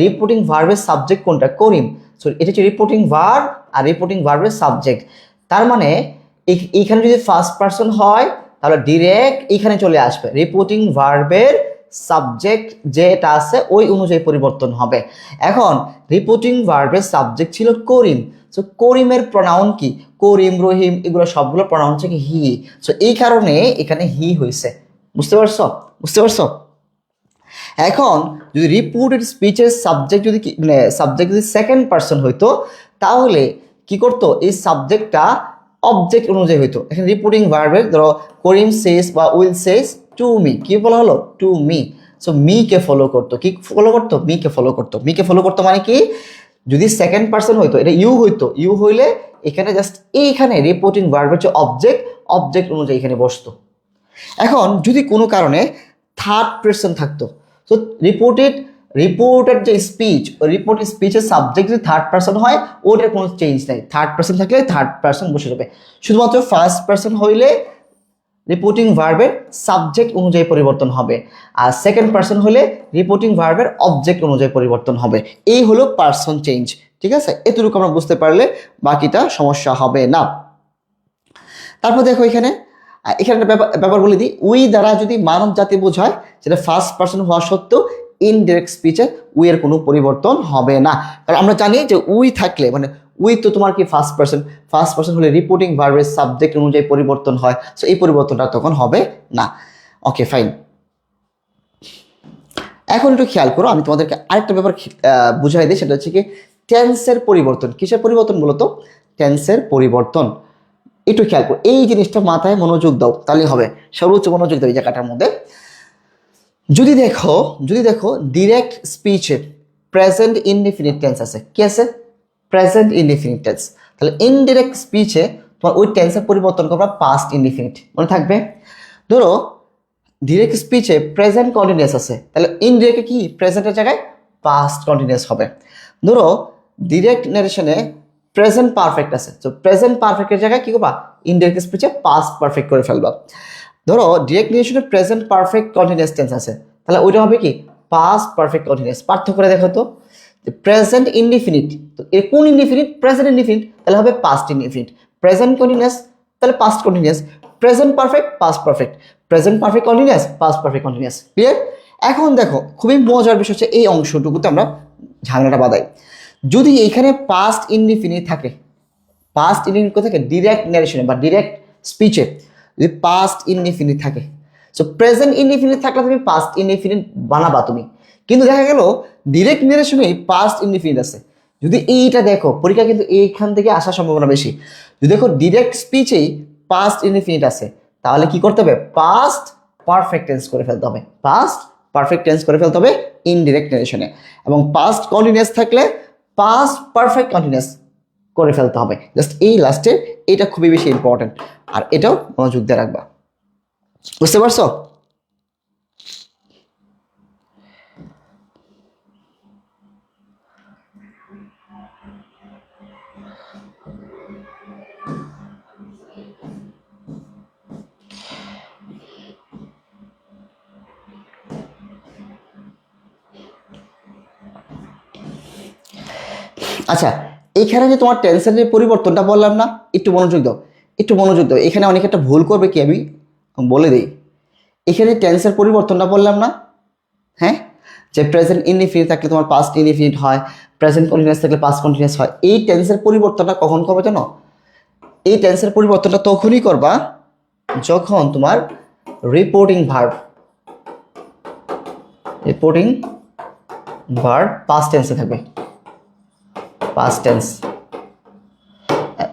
S1: রিপোর্টিং ভার্বের সাবজেক্ট কোনটা? করিম। সো এটা হচ্ছে রিপোর্টিং ভার্ব আর রিপোর্টিং ভার্বের সাবজেক্ট। তার মানে এইখানে যদি ফার্স্ট পারসন হয় তাহলে ডিরেক্ট এখানে চলে আসবে, রিপোর্টিং ভার্বের সাবজেক্ট যেটা আছে ওই অনুযায়ী পরিবর্তন হবে। এখন রিপোর্টিং ভার্বের সাবজেক্ট ছিল করিম, সো করিমের প্রনাউন কি? করিম, রহিম, এগুলো সবগুলো প্রনাউন হচ্ছে কি হি। সো এই কারণে এখানে হি হয়েছে। বুঝতে পারছো? বুঝতে পারছো? এখন যদি রিপোর্টেড স্পিচের সাবজেক্ট যদি মানে সাবজেক্ট যদি সেকেন্ড পারসন হইতো তাহলে কি করতো? এই সাবজেক্টটা অবজেক্ট অনুযায়ী হইতো। এখানে রিপোর্টিং ভার্বের ধরো করিম সেস বা উইল সেস টু মি, কি বলা হলো to me. So me K follow করতো, কি ফলো করতো মি কে ফলো করতো। মি কে ফলো করতো মানে কি, যদি সেকেন্ড পার্সন হইতো এটা ইউ হইতো, ইউ হইলে এখানে জাস্ট এইখানে রিপোর্টিং ভার্বের যে অবজেক্ট, অবজেক্ট অনুযায়ী এখানে বসতো। এখন যদি কোনো কারণে থার্ড পার্সন থাকতো, তো রিপোর্টেড যে স্পিচ, রিপোর্ট স্পিচের সাবজেক্ট যদি থার্ড পার্সন হয় ওটার কোনো চেঞ্জ নাই, থার্ড পার্সন থাকলে থার্ড পার্সন বসে যাবে। শুধুমাত্র ফার্স্ট পার্সন হইলে রিপোর্টিং ভার্বের সাবজেক্ট অনুযায়ী পরিবর্তন হবে, আর সেকেন্ড পার্সন হলে রিপোর্টিং ভার্বের অবজেক্ট অনুযায়ী পরিবর্তন হবে। এই হলো পার্সন চেঞ্জ। ঠিক আছে, এতটুকু আমরা বুঝতে পারলে বাকিটা সমস্যা হবে না। তারপর দেখো এখানে এখানে একটা ব্যাপার বলে দিই, উই দ্বারা যদি মানব জাতি বোঝায় সেটা ফার্স্ট পার্সন হওয়া সত্ত্বেও ইনডিরেক্ট স্পিচে উই এর কোনো পরিবর্তন হবে না। কারণ আমরা জানি যে উই থাকলে মানে উই তো তোমার কি ফার্স্ট পার্সন হলে রিপোর্টিং ভার্বের সাবজেক্ট অনুযায়ী পরিবর্তন হয়, সো এই পরিবর্তনটা তখন হবে না। Okay fine. এখন একটু খেয়াল করো, আমি তোমাদেরকে আরেকটা ব্যাপার বুঝাই দিই, সেটা হচ্ছে কি টেন্সের পরিবর্তন। কিসের পরিবর্তন বলতো, টেন্সের পরিবর্তন। একটু খেয়াল করো, এই জিনিসটা মাথায় মনোযোগ দাও, তাহলে হবে, সর্বোচ্চ মনোযোগ দাও এই জায়গাটার মধ্যে। যদি দেখো ডিরেক্ট স্পিচে প্রেজেন্ট ইনডিফিনিট টেন্স আছে, কি আছে প্রেজেন্ট ইনডিফিনিট টেন্স, তাহলে ইনডিরেক্ট স্পিচে তোমার ওই টেন্সের পরিবর্তন করবা পাস্ট ইনডিফিনিট, মনে থাকবে। ধরো ডিরেক্ট স্পিচে প্রেজেন্ট কন্টিনিউয়াস আছে, তাহলে ইনডিরেক্টে কি প্রেজেন্টের জায়গায় পাস্ট কন্টিনিউয়াস হবে। ধরো ডিরেক্ট নারেশনে প্রেজেন্ট পারফেক্ট আছে, তো প্রেজেন্ট পারফেক্টের জায়গায় কি করবা ইনডিরেক্ট স্পিচে পাস্ট পারফেক্ট করে ফেলবা। ধরো ডিরেক্ট নারেশনে প্রেজেন্ট পারফেক্ট কন্টিনিউয়াস টেন্স আছে, তাহলে ওইটা হবে কি পাস্ট পারফেক্ট কন্টিনিউয়াস। পার্থক্য করে দেখো তো, প্রেজেন্ট ইনডিফিনিট, তো এর কোন ইনডিফিনিট প্রেজেন্ট ইনডিফিনিট, তাহলে হবে পাস্ট ইনডিফিনিট। প্রেজেন্ট কন্টিনিউয়াস তাহলে past continuous, present perfect past perfect, present perfect continuous past perfect continuous. Clear? এখন দেখো খুবই মজার বিষয় হচ্ছে এই অংশটুকুতে আমরা ঝামেলাটা বাঁধাই। যদি এইখানে পাস্ট ইনডিফিনিট থাকে, পাস্ট ইনডিফিনিট কোথায় থাকে ডিরেক্ট ন্যারেশনে বা ডিরেক্ট স্পিচে যদি পাস্ট ইনডিফিনিট থাকে, সো প্রেজেন্ট ইনডিফিনিট থাকলে তুমি পাস্ট ইনডিফিনিট বানাবা তুমি, কিন্তু দেখা গেল ডিরেক্ট ন্যারেশনে পাস্ট ইনডিফিনিট আছে। যদি এইটা দেখো পরীক্ষা কিন্তু এইখান থেকে আসার সম্ভাবনা বেশি। যদি দেখো ডিরেক্ট স্পিচেই পাস্ট ইনডিফিনিট আছে, তাহলে কি করতে হবে পাস্ট পারফেক্ট টেন্স করে ফেলতে হবে, পাস্ট পারফেক্ট টেন্স করে ফেলতে হবে ইনডিরেক্ট ন্যারেশনে। এবং পাস্ট কন্টিনিউয়াস থাকলে পাস্ট পারফেক্ট কন্টিনিউয়াস করে ফেলতে হবে। জাস্ট এই লাস্টে এটা খুবই বেশি ইম্পর্টেন্ট, আর এটাও মনোযোগ দিয়ে রাখবা। বুঝতে পারছো? আচ্ছা, এখানে যে তোমার টেন্সের যে পরিবর্তনটা বললাম না, একটু মনোযোগ দাও, একটু মনোযোগ দাও। এখানে অনেকে একটা ভুল করবে কি আমি বলে দিই। এখানে টেন্সের পরিবর্তনটা বললাম না, হ্যাঁ, যে প্রেজেন্ট ইনডিফিনিট থাকলে তোমার পাস্ট ইনডিফিনিট হয়, প্রেজেন্ট কন্টিনিউয়াস থাকলে পাস্ট কন্টিনিউয়াস হয়। এই টেন্সের পরিবর্তনটা কখন করবে জানো? এই টেন্সের পরিবর্তনটা তখনই করবা যখন তোমার রিপোর্টিং ভার্ব পাস্ট টেন্সে থাকবে। Past tense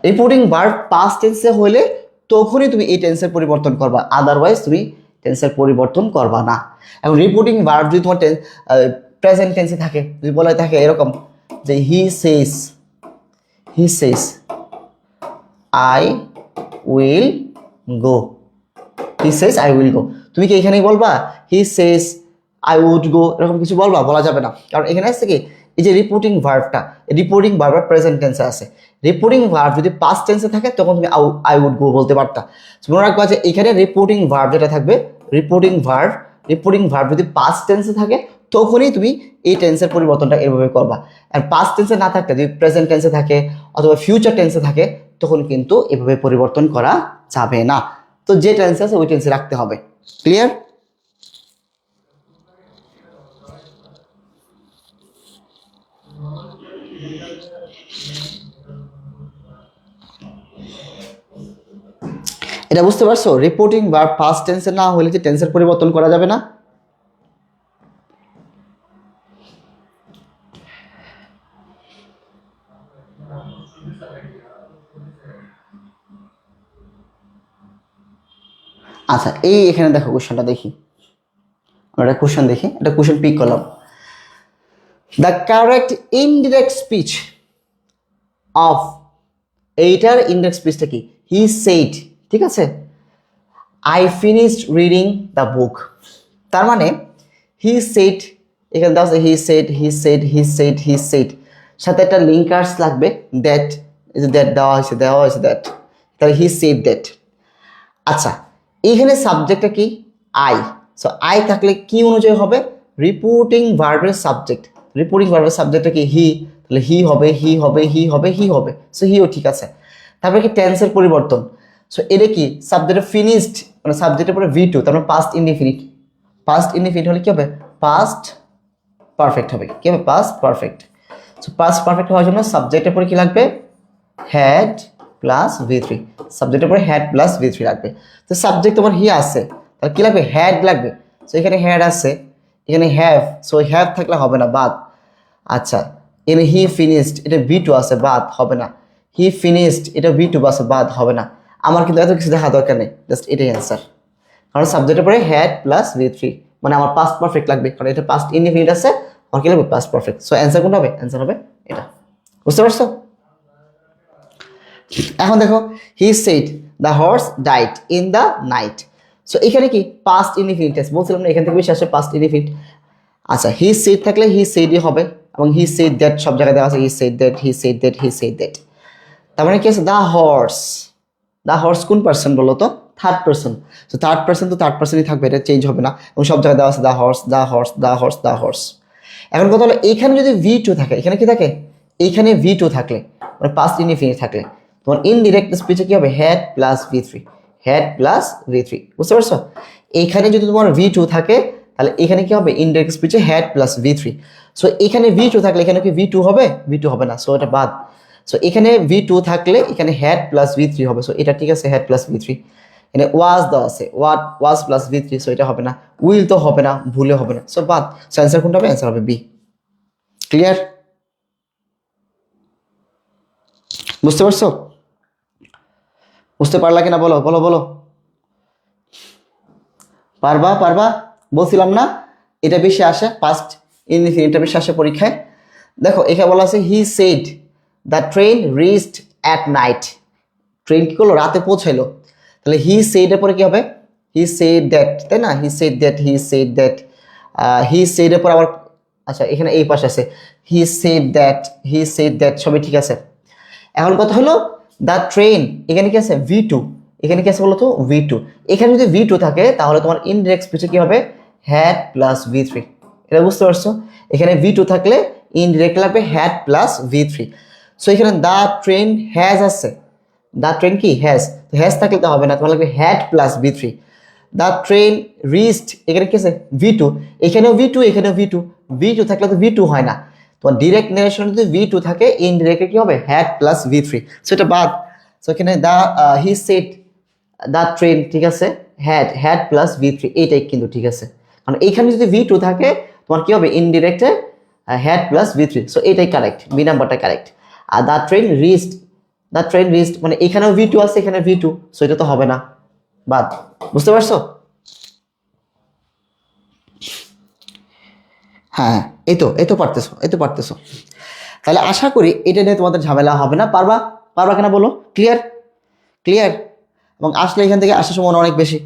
S1: reporting verb past টেন্সে হলে তখনই তুমি এই টেন্সের পরিবর্তন করবা, আদারওয়াইজ তুমি টেন্সের পরিবর্তন করবা না। এখন রিপোর্টিং ভার্ব যদি তোমার প্রেজেন্ট টেন্সে থাকে, যদি বলা থাকে এরকম যে he says I will go, he says I will go, তুমি কি এখানেই বলবা হি সেস আই উড গো, এরকম কিছু বলবা? বলা যাবে না, কারণ এখানে আসছে কি এই যে রিপোর্টিং ভার্বটা, রিপোর্টিং ভার্ব প্রেজেন্ট টেন্সে আছে। রিপোর্টিং ভার্ব যদি পাস্ট টেন্সে থাকে তখন তুমি আই উড গো বলতে পারতা। মনে রাখবা যে এখানে রিপোর্টিং ভার্ব যেটা থাকবে, রিপোর্টিং ভার্ব যদি পাস্ট টেন্সে থাকে তখনই তুমি এই টেন্সের পরিবর্তনটা এভাবে করবা। আর পাস্ট টেন্সে না থাকলে যদি প্রেজেন্ট টেন্সে থাকে অথবা ফিউচার টেন্সে থাকে তখন কিন্তু এভাবে পরিবর্তন করা যাবে না। তো যে টেন্সে আছে ওই টেন্সে রাখতে হবে। ক্লিয়ার? এটা বুঝতে পারছো? রিপোর্টিং বা পাস্ট টেন্সে না হলে যে টেন্সের পরিবর্তন করা যাবে না। আচ্ছা এই এখানে দেখো কোশ্চেনটা দেখি, আমরা একটা কোশ্চেন দেখি, একটা কোশ্চেন পিক করলাম। The correct indirect speech of, এইটার ইনডিরেক্ট স্পিচটা কি? হি সেইড, ঠিক আছে, I finished reading the book. তার মানে হি সেইড, এখানে দেওয়া আছে he said, he said, he said, he said, সাথে একটা লিঙ্কার্স লাগবে দ্যাট, এই যে দ্যাট দেওয়া হয়েছে দ্যাট, তাহলে হি সেইড দ্যাট। আচ্ছা এইখানে সাবজেক্টটা কি? আই। সো আই থাকলে কি অনুযায়ী হবে? রিপোর্টিং ভার্বের সাবজেক্ট, রিপোর্টিং ভার্বের সাবজেক্টটা কি? হি, তাহলে হি হবে, হি হবে, হি হবে, হি হবে, সো হিও ঠিক আছে। তারপরে কি টেন্সের পরিবর্তন, সো এটা কি সাবজেক্টে ফিনিশড, মানে সাবজেক্টের পরে ভি টু, তার মানে পাস্ট ইনডিফিনিট, পাস্ট ইনডিফিনিট হলে কি হবে? পাস্ট পারফেক্ট হবে, কি হবে? Past perfect. So past perfect হওয়ার জন্য সাবজেক্টের পরে কি লাগবে? হ্যাড প্লাস ভি থ্রি, সাবজেক্টের পরে হ্যাড প্লাস ভি থ্রি লাগবে। তো সাবজেক্ট তোমার হি আছে, তাহলে কি লাগবে? হ্যাড লাগবে। সো এখানে হ্যাড আছে, এখানে হ্যাভ, সো হ্যাভ থাকলে হবে না, বাদ। আচ্ছা এখানে হি ফিনিশড, এটা ভি টু আছে, বাদ, হবে না। হি ফিনিশড, এটা ভি টু আছে, বাদ, হবে না। আমার কিন্তু এত কিছু দেখা দরকার নেই, জাস্ট এটাই অ্যান্সার। কারণ সাবজেক্টের পরে হ্যাড প্লাস ভি থ্রি, মানে আমার পাস্ট পারফেক্ট লাগবে, কারণ এটা পাস্ট ইনডিফিনিট আছে, আমার কি লাগবে? Past perfect. সো অ্যান্সার কোনটা হবে? অ্যান্সার হবে এটা। বুঝতে পারছো? এখন দেখো he said the horse died in the night. So এখানে কি পাস্ট ইনডিফিনিট আছে, বলছিলাম না এখান থেকে বেশি আসে পাস্ট ইনডিফিনিট। আচ্ছা হি সেড থাকলে হি সেডই হবে, এবং হি সেড দ্যাট সব জায়গায় দেওয়া আছে, he said that, he said that, he said that. তার মানে কি আছে? দ্য হর্স, দ্য হর্স কোন পার্সন বলো তো? Third person. তো থার্ড পার্সন তো থার্ড পার্সনই থাকবে, এটা চেঞ্জ হবে না, এবং সব জায়গায় দেওয়া আছে the horse, the horse, the horse, the horse. এখন কথা হলো এইখানে যদি ভি টু থাকে, এখানে কি থাকে? এইখানে ভি টু থাকলে, মানে পাস্ট ইনডিফিনিট থাকলে, তোমার ইনডিরেক্ট স্পিচে কি হবে? Had plus V three, had plus V three. বুঝতে পারছো? এইখানে যদি তোমার ভি টু থাকে, তাহলে এখানে কি হবে? ইনডিরেক্ট স্পিচে had plus V three. So এখানে ভি টু থাকলে এখানে কি ভি টু হবে? ভি টু হবে না, সো এটা বাদ। সো এখানে ভি টু থাকলে এখানে হ্যাড প্লাস ভি থ্রি হবে, সো এটা ঠিক আছে, হ্যাড প্লাস ভি থ্রি। এখানে ওয়াজ দেওয়া আছে, ওয়াজ প্লাস ভি থ্রি, সো এটা হবে না। উইল তো হবে না, ভুলে হবে না, সো বাদ। সো অ্যান্সার কোনটা হবে? অ্যান্সার হবে বি। ক্লিয়ার? বুঝতে পারছো? বুঝতে পারলা কিনা বলো, বলো, বলো। পারবা, পারবা? বলছিলাম না এটা বেশি আসে, পাস্ট ইনডিফিনিটটা বেশি আসে পরীক্ষায়। দেখো এখানে বলা আছে he said the train reached at night, train কি করলো? রাতে পৌঁছাইলো। তাহলে হি সেড এর পরে কি হবে? হি সেড দ্যাট, তাই না? He said that, he said that, he said এর পর আবার, আচ্ছা এখানে এই পাশে আছে he said that, he said that, সবই ঠিক আছে। এখন কথা হলো দ্য ট্রেন, এখানে কি আছে? ভি টু, এখানে কি আছে বলো তো? V two. এখানে যদি ভি টু থাকে তাহলে তোমার ইনডিরেক্ট স্পিচে কি হবে? Had plus V three. এটা বুঝতে পারছো? এখানে ভি টু থাকলে ইনডিরেক্ট লাগবে had plus V three. So এখানে দ্য ট্রেন হ্যাজ আছে, দ্য ট্রেন কি? হ্যাজ, হ্যাজ থাকলে তো হবে না, তোমার লাগবে had plus V three. The train reached, এখানে কি আছে? ভি টু, এখানেও ভি টু, এখানেও ভি টু, ভি টু থাকলে তো ভি টু হয় না, তোমার ডিরেক্ট নেরেশন যদি ভি টু থাকে, ইনডিরেক্টে কি হবে? হ্যাড প্লাস ভি থ্রি, সেটা বাদ। সো এখানে the he said the train, ঠিক আছে, had, had plus V three, এইটাই কিন্তু ঠিক আছে। কারণ এইখানে যদি ভি টু থাকে তোমার কি হবে? ইনডিরেক্টে had plus V three, so এটাই কারেক্ট, বি নাম্বারটা কারেক্ট। আর the train reached, the train reached মানে এখানেও ভি টু আছে, এখানে ভি টু, সো এটা তো হবে না, বাদ। বুঝতে পারছো? হ্যাঁ হ্যাঁ, এই তো, এই তো পারতেছো, এই তো পারতেছো। তাহলে আশা করি এটা নিয়ে তোমাদের ঝামেলা হবে না। পারবা? পারবা কিনা বলো? ক্লিয়ার? ক্লিয়ার? এবং আসলে এখান থেকে আসার সময় অনেক বেশি।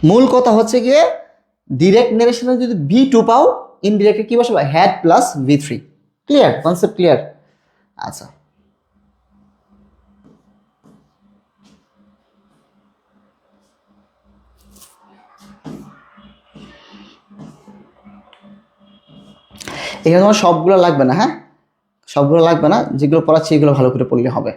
S1: মূল কথা হচ্ছে গিয়ে ডিরেক্ট নেরেশনে যদি ভি টু পাও, ইনডিরেক্টে কি বসাবো? Had plus V three. Clear? Concept clear? আচ্ছা এখানে তোমার সবগুলো লাগবে না, হ্যাঁ, সবগুলো লাগবে না, যেগুলো পড়াচ্ছি এগুলো ভালো করে পড়লে হবে।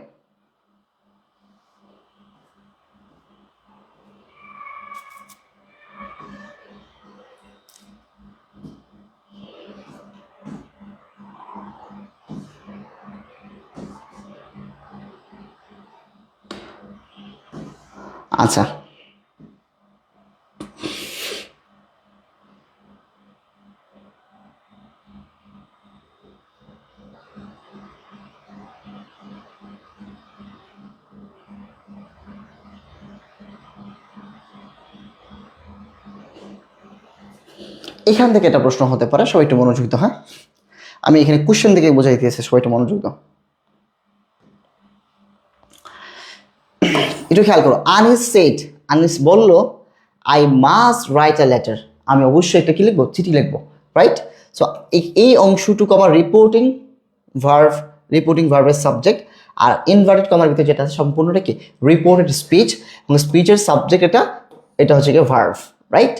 S1: আচ্ছা এখান থেকে একটা প্রশ্ন হতে পারে, সবাই একটু মনোযোগ দাও। হ্যাঁ, আমি এখানে কোশ্চেন থেকে বোঝাই দিয়েছি, সবাই একটু মনোযোগ দাও। একটু খেয়াল করো, আনিস সেড, আনিস বলল I must write a letter, আমি অবশ্যই একটা কি লিখবো, চিঠি লিখবো, রাইট। সো এই অংশটুকু আমার রিপোর্টিং ভার্বের সাবজেক্ট, আর ইনভার্টেড কমার ভিতরে যেটা আছে সম্পূর্ণটা কি রিপোর্টেড স্পিচ, এবং স্পিচের সাবজেক্ট এটা হচ্ছে কি ভার্ব, রাইট।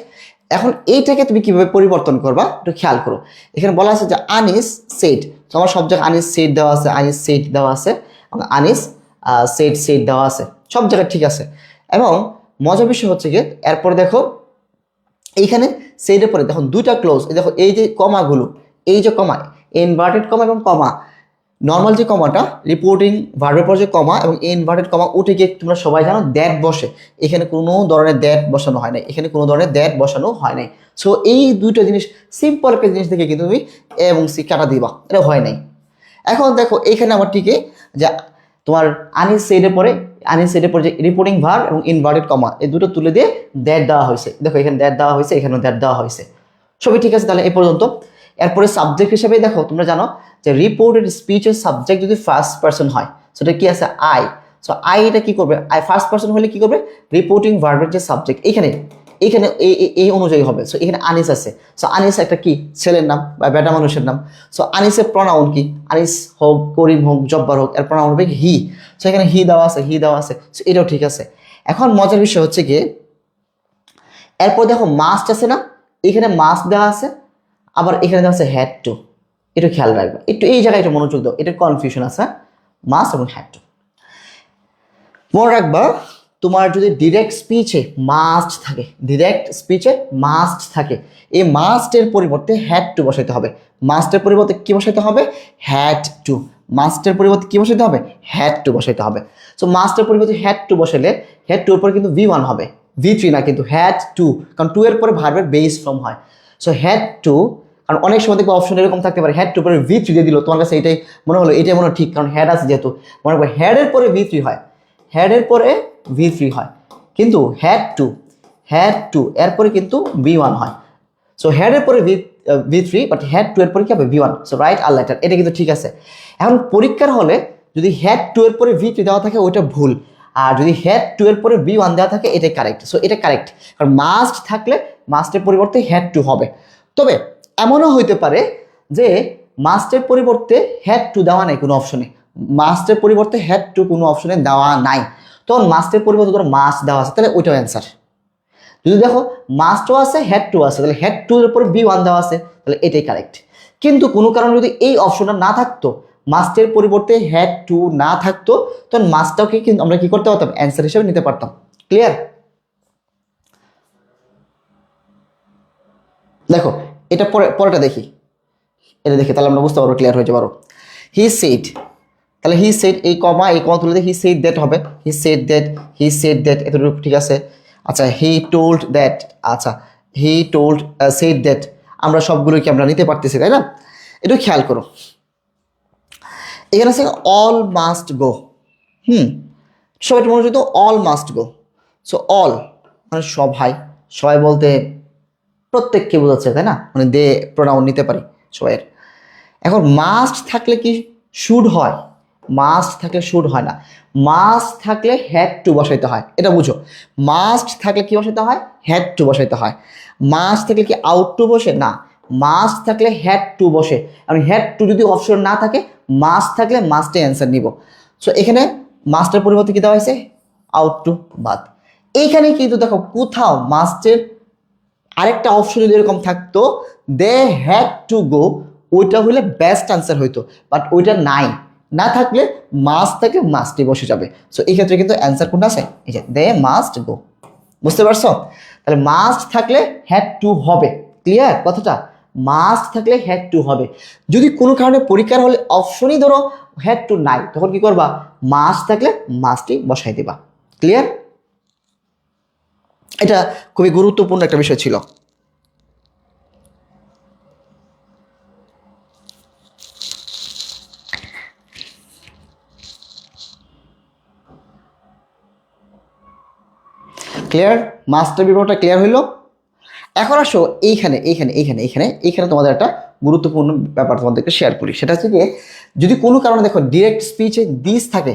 S1: এখন এইটাকে তুমি কিভাবে পরিবর্তন করবা একটু খেয়াল করো। এখানে বলা আছে যে আনিস সেড, তো আমার সব জায়গায় আনিস সেড দেওয়া আছে, আনিস সেড দেওয়া আছে, এবং আনিস সেড দেওয়া আছে, সব জায়গায় ঠিক আছে। এবং মজার বিষয় হচ্ছে গিয়ে এরপরে দেখো এইখানে সেডের পরে দেখো দুইটা ক্লোজ, দেখো এই যে কমাগুলো, এই যে কমা, ইনভার্টেড কমা এবং কমা, নর্মাল যে কমাটা রিপোর্টিং ভার্বের পর যে কমা এবং ইনভার্টেড কমা উঠে গিয়ে তোমরা সবাই জানো দ্যাট বসে, এখানে কোনো ধরনের দ্যাট বসানো হয় নাই, এখানে কোনো ধরনের দ্যাট বসানো হয় নাই। সো এই দুইটা জিনিস, সিম্পল একটা জিনিস থেকে কিন্তু তুমি এ এবং সি কাটা দিবা, এটা হয় নাই। এখন দেখো এইখানে আমার টিকে যে তোমার আনিস সেডের পরে যে রিপোর্টিং ভার্ব এবং ইনভার্টেড কমা এই দুটো তুলে দিয়ে দ্যাট দেওয়া হয়েছে, দেখো এখানে দ্যাট দেওয়া হয়েছে, এখানেও দ্যাট দেওয়া হয়েছে, সবই ঠিক আছে। তাহলে এই পর্যন্ত। এরপরে সাবজেক্ট হিসেবে দেখো তোমরা জানো যে রিপোর্টেড স্পিচের সাবজেক্ট যদি ফার্স্ট পারসন হয়, সেটা কি আছে আই। সো আই এটা কি করবে, আই ফার্স্ট পারসন হলে কি করবে, রিপোর্টিং ভার্বের যে সাবজেক্ট এখানে এই অনুযায়ী হবে। সো এখানে আনিস আছে, সো আনিস একটা কি ছেলের নাম বা বেটা মানুষের নাম। সো আনিসের প্রনাউন কি, আনিস হোক, করিম হোক, জব্বার হোক, এর প্রনাউন হবে হি। সো এখানে হি দেওয়া আছে, সো এটাও ঠিক আছে। এখন মজার বিষয় হচ্ছে গিয়ে এরপর দেখো মাস্ট আছে না, এখানে মাস্ট দেওয়া আছে, আবার এখানে দেওয়া আছে হ্যাড টু, একটু খেয়াল রাখবে, একটু এই জায়গায় একটু মনোযোগ দাও, এটার কনফিউশন আছে, মাস্ট এবং হ্যাড টু। মনে রাখবা তোমার যদি ডিরেক্ট স্পিচে মাস্ট থাকে, এই মাস্টের পরিবর্তে হ্যাড টু বসাইতে হবে, মাস্টের পরিবর্তে কি বসাইতে হবে, হ্যাড টু, মাস্টের পরিবর্তে কি বসাইতে হবে, হ্যাড টু বসাইতে হবে। সো মাস্টের পরিবর্তে হ্যাড টু বসাইলে হ্যাড টু এর পরে কিন্তু V1 হবে, V3 না, কিন্তু হ্যাড টু, কারণ টু এর পরে ভার্বের বেস ফর্ম হয়। সো হ্যাড টু, কারণ অনেক সময় দেখবো অপশন এরকম থাকতে পারে হ্যাড টু পরে V3 দিয়ে দিল, তোমার কাছে এটাই মনে হলো, এটাই মনে হয় ঠিক, কারণ হ্যাড আছে যেহেতু, মনে রাখবো হ্যাডের পরে V3 হয়, হ্যাডের পরে V3 হয়, কিন্তু হ্যাড টু এরপরে কিন্তু V1 হয়। সো হ্যাডের পরে V3, বাট হ্যাড টু এর পরে কি হবে, V1। সো রাইট আর লেটার, এটা কিন্তু ঠিক আছে। এখন পরীক্ষার হলে যদি হ্যাড টু এর পরে V3 দেওয়া থাকে ওইটা ভুল, আর যদি হ্যাড টু এর পরে V1 দেওয়া থাকে এটাই কারেক্ট। সো এটা কারেক্ট, কারণ মাস্ট থাকলে মাস্টের পরিবর্তে হ্যাড টু হবে। তবে এমনও হইতে পারে যে মাস্টের পরিবর্তে হ্যাড টু দেওয়া নাই কোনো অপশনে, মাস্টের পরিবর্তে হ্যাড টু কোনো অপশনে দেওয়া নাই, তখন মাস্টের পরিবর্তে ধরো মাস্ট দেওয়া আছে, তাহলে ওইটাও অ্যান্সার। যদি দেখো মাস্টও আছে হ্যাড টু আছে, তাহলে হ্যাড টু এর উপরে V1 দেওয়া আছে, তাহলে এটাই কারেক্ট। কিন্তু কোনো কারণে যদি এই অপশনটা না থাকতো, মাস্টের পরিবর্তে হ্যাড টু না থাকতো, তখন মাস্টটাকে কিন্তু আমরা কি করতে পারতাম, অ্যান্সার হিসেবে নিতে পারতাম। ক্লিয়ার? দেখো এটা পরেটা দেখি, এটা দেখি তাহলে আমরা বুঝতে পারবো, ক্লিয়ার হয়ে যাবে আরো। হি সেড, তাহলে হি সেড এই কমা তুলে দিয়ে হি সেড দ্যাট হবে, হি সেড দ্যাট এতটুকু ঠিক আছে। আচ্ছা হি টোল্ড দ্যাট, আচ্ছা হি টোল্ড সেড দ্যাট, আমরা সবগুলোকে আমরা নিতে পারতেছি, তাই না? একটু খেয়াল করো, এখানে আছে অল মাস্ট গো, সবাই একটু মনোযোগ দাও, all must go. So all মানে সবাই বলতে প্রত্যেককে বোঝাচ্ছে, তাই না, মানে দে প্রোনাউন নিতে পারি সবাইয়ের। এখন মাস্ট থাকলে কি শুড হয়, মাস্ট থাকলে শুড হয় না, মাস্ট থাকলে হ্যাড টু বসাইতে হয়, এটা বুঝো। মাস্ট থাকলে কি বসাইতে হয়, হ্যাড টু বসাইতে হয়। মাস্ট থাকলে কি আউট টু বসে না, মাস্ট থাকলে হ্যাড টু বসে। এবং হ্যাড টু যদি অপশন না থাকে, মাস্ট থাকলে মাস্টে অ্যান্সার নিব। সো এখানে মাস্টের পরিবর্তে কি দেওয়া হয়েছে, আউট টু বাদ। এইখানে কিন্তু দেখো কোথাও মাস্টের আরেকটা অপশন যদি এরকম থাকতো, দে হ্যাড টু গো, ওইটা হলে বেস্ট আনসার হইতো, বাট ওইটা নাই, না থাকলে মাস্ট থাকলে মাস্টে বসে যাবে। সো এই ক্ষেত্রে কিন্তু অ্যান্সার কোনটা আছে, এই যে দে মাস্ট গো। বুঝতে পারছো? তাহলে মাস্ট থাকলে হ্যাড টু হবে, ক্লিয়ার কথাটা, মাস্ট থাকলে হ্যাড টু হবে। যদি কোনো কারণে পরীক্ষার হলে অপশনই ধরো হ্যাড টু নাই, তখন কি করবা, মাস্ট থাকলে মাস্টই বসাই দিবা। ক্লিয়ার? এটা খুবই গুরুত্বপূর্ণ একটা বিষয় ছিল। ক্লিয়ার? মাস্টার বিভাগটা ক্লিয়ার হইল? এখন আসো এইখানে তোমাদের একটা গুরুত্বপূর্ণ ব্যাপার তোমাদেরকে শেয়ার করি, সেটা হচ্ছে যে যদি কোনো কারণে দেখো ডিরেক্ট স্পিচে দিস থাকে,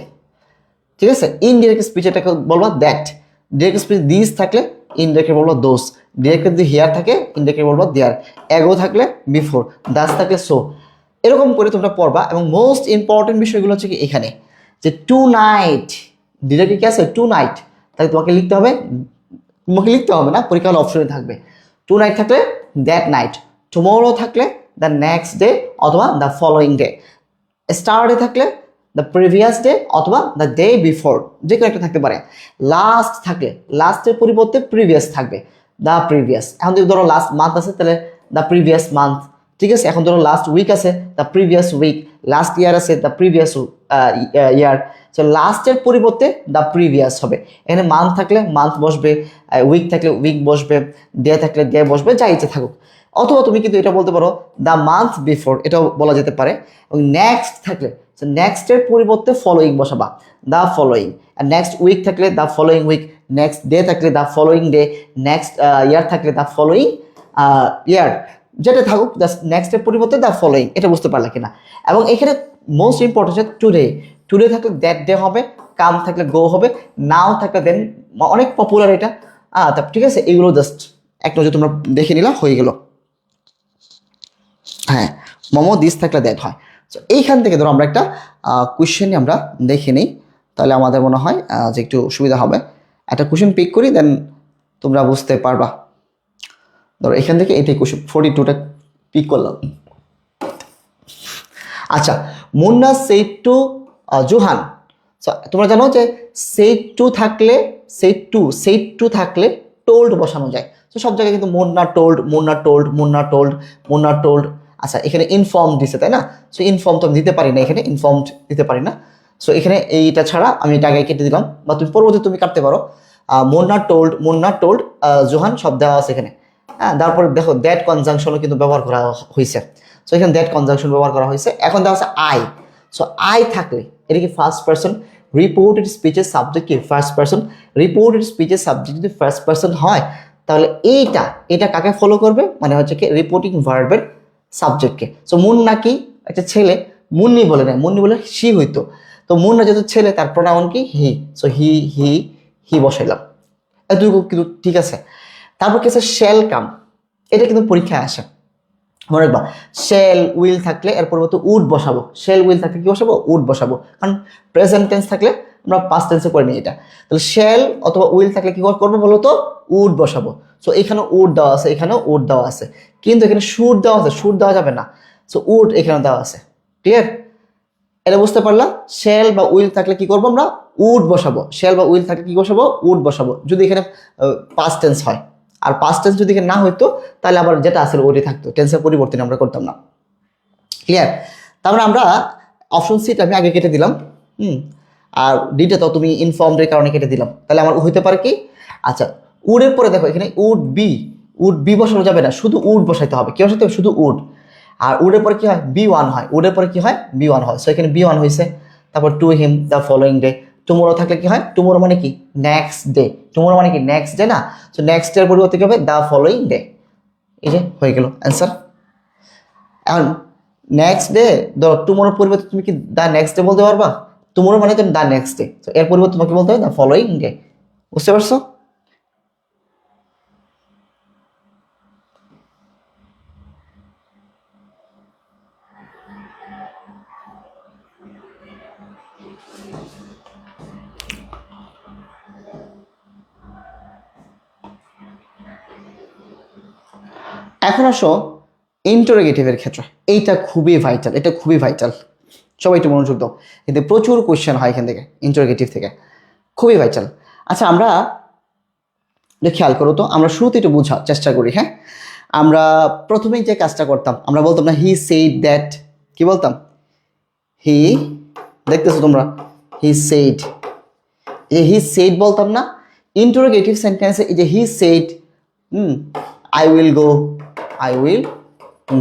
S1: ঠিক আছে, ইনডিরেক্ট স্পিচ এটাকে বলবো দ্যাট, ডিরেক্ট স্পিচ দিস থাকলে ইনডিরেক্টে বলবো দোস, ডিরেক্টে যদি হিয়ার থাকে ইনডিরেক্টে বলবো দেয়ার, এগো থাকলে বিফোর, দাস থাকলে সো, এরকম করে তোমরা পড়বা। এবং মোস্ট ইম্পর্টেন্ট বিষয়গুলো হচ্ছে কি এখানে যে টু নাইট, ডিরেক্টে কি আছে টু নাইট, তাহলে তোমাকে লিখতে হবে না, পরীক্ষা হলে অপশনে থাকবে। টু নাইট থাকলে দ্যাট নাইট, টুমোরো থাকলে দ্য নেক্সট ডে অথবা দ্য ফলোয়িং ডে, স্টারডে থাকলে দ্য প্রিভিয়াস ডে অথবা দ্য ডে বিফোর, যে কোনো একটা থাকতে পারে। লাস্ট থাকলে লাস্টের পরিবর্তে প্রিভিয়াস থাকবে, দ্য প্রিভিয়াস। এখন যদি ধরো লাস্ট মান্থ আছে তাহলে দ্য প্রিভিয়াস মান্থ, ঠিক আছে। এখন ধরো লাস্ট উইক আছে the previous week, last year আছে দ্য প্রিভিয়াস ইয়ার, সো লাস্টের পরিবর্তে দ্য প্রিভিয়াস হবে। এখানে মান্থ থাকলে মান্থ বসবে, উইক থাকলে উইক বসবে, ডে থাকলে ডে বসবে, যা ইচ্ছে থাকুক। অথবা তুমি কিন্তু এটা বলতে পারো দ্য মান্থ বিফোর, এটাও বলা যেতে পারে। এবং নেক্সট থাকলে নেক্সটের পরিবর্তে ফলোয়িং বসাবা, দ্য ফলোয়িং। আর নেক্সট উইক থাকলে the following week, next day থাকলে the following day, next year থাকলে দ্য ফলোয়িং ইয়ার, যেটা থাকুক নেক্সটের পরিবর্তে দ্য ফলোয়িং। এটা বুঝতে পারলে কিনা? এবং এখানে মোস্ট ইম্পর্টেন্ট হচ্ছে টুডে, টুডে থাকলে দ্যাট ডে হবে, কাম থাকলে গো হবে, নাও থাকলে দেন, অনেক পপুলার এটা। ঠিক আছে, এগুলো জাস্ট এক নজর তোমরা দেখে নিলাম, হয়ে গেল। হ্যাঁ, মোমো দিস থাকলে দ্যাট হয়। সো এইখান থেকে ধরো আমরা একটা কোয়েশ্চেন আমরা দেখে নিই, তাহলে আমাদের মনে হয় যে একটু সুবিধা হবে। একটা কোয়েশ্চেন পিক করি, দেন তোমরা বুঝতে পারবা। ধরো এখান থেকে এটাই কোয়েশ্চেন 42টা পিক করলাম। আচ্ছা, মুন্না সেড টু জোহান। তোমরা জানো যে সেড টু থাকলে টোল্ড বসানো যায়। তো সব জায়গায় কিন্তু মুন্না টোল্ড। আচ্ছা, এখানে ইনফর্ম দিছে, তাই না? সো ইনফর্ম তো আমি দিতে পারি না, এখানে ইনফর্ম দিতে পারি না। সো এখানে এইটা ছাড়া আমি এটা আগে কেটে দিলাম, বা তুমি পরবর্তী তুমি কাটতে পারো। মুন্না টোল্ড জোহান সব দেওয়া আছে এখানে। হ্যাঁ, তারপরে দেখো দ্যাট কনজাংশনও কিন্তু ব্যবহার করা হয়েছে। সো এখানে দ্যাট কনজাংশন ব্যবহার করা হয়েছে। এখন দেওয়া আছে আই। সো আই থাকলে এটা কি ফার্স্ট পারসন, রিপোর্টেড স্পিচের সাবজেক্ট কি ফার্স্ট পারসন, রিপোর্টেড স্পিচের সাবজেক্ট যদি ফার্স্ট পারসন হয় তাহলে এটা কাকে ফলো করবে, মানে হচ্ছে কি রিপোর্টিং ভার্বের সাবজেক্টকে। সো মুন্না কি একটা ছেলে, মুন্নি বলে না, মুন্নি বলে সি হইতো। তো মুন্না যেহেতু ছেলে তার প্রোনাউন কি হি, সো হি বসাইলাম। এতটুকু কিন্তু ঠিক আছে। তারপর কি আছে শ্যাল কাম, এটা কিন্তু পরীক্ষায় আসে, মনে রাখবা। শ্যাল উইল থাকলে এর পরিবর্তে উড বসাবো, শ্যাল উইল থাকলে কি বসাবো, উড বসাবো, কারণ প্রেজেন্ট টেন্স থাকলে আমরা পাস্ট টেন্সে করে নিই এটা। তাহলে শ্যাল অথবা উইল থাকলে কি করবো বলো তো, উড বসাবো। সো এখানে উড দেওয়া আছে, এখানেও উড দেওয়া আছে, কিন্তু এখানে শুড দেওয়া আছে, শুড দেওয়া যাবে না। সো উড এখানে দেওয়া আছে, ক্লিয়ার? এটা বুঝতে পারলা? শ্যাল বা উইল থাকলে কি করবো আমরা, উড বসাবো। শ্যাল বা উইল থাকলে কি বসাবো, উড বসাবো, যদি এখানে পাস্ট টেন্স হয়। আর পাস্ট টেন্স যদি এখানে না হইতো তাহলে আবার যেটা আসলে ওটি থাকতো, টেন্সের পরিবর্তন আমরা করতাম না, ক্লিয়ার? তারপরে আমরা অপশন সিটা আমি আগে কেটে দিলাম, আর ডিটা তো তুমি ইনফর্মডের কারণে কেটে দিলাম। তাহলে আমার হইতে পারে কি, আচ্ছা উডের পরে দেখো এখানে উড বি বসানো যাবে না, শুধু উড বসাইতে হবে। কি বসাইতে হবে, শুধু উড। আর উডের পরে কি হয়, B1 হয়, উডের পরে কি হয়, B1 হয়। সো এখানে B1 হয়েছে। তারপর to him the following day, tomorrow থাকলে কি হয়, টুমোরো মানে কি নেক্সট ডে, টুমোরো মানে কি নেক্সট ডে না। সো নেক্সট ডের পরিবর্তে কি হবে, দ্য ফলোয়িং ডে। এই যে হয়ে গেল অ্যান্সার। এখন নেক্সট ডে ধরো টুমোরোর পরিবর্তে তুমি কি দ্য নেক্সট ডে বলতে পারবা, টুমোরো মানে তো দ্য নেক্সট ডে, তো এর পরিবর্তে তোমাকে বলতে হবে দ্য ফলোয়িং ডে। বুঝতে পারছো? এখন আসো ইন্টারোগেটিভের ক্ষেত্রে, এটা খুবই ভাইটাল, সবাই একটু মনোযোগ দাও, কিন্তু প্রচুর কোয়েশ্চেন হয় এখান থেকে, ইন্টারোগেটিভ থেকে, খুবই ভাইটাল। আচ্ছা, আমরা খেয়াল করো তো, আমরা শুরুতে একটু বোঝার চেষ্টা করি। হ্যাঁ, আমরা প্রথমেই যে কাজটা করতাম, আমরা বলতাম না হি সেইড দ্যাট, কি বলতাম, হি, দেখতেছো তোমরা, হি সেইড বলতাম না। ইন্টারোগেটিভ সেন্টেন্সে এই যে হি সেইড, আই উইল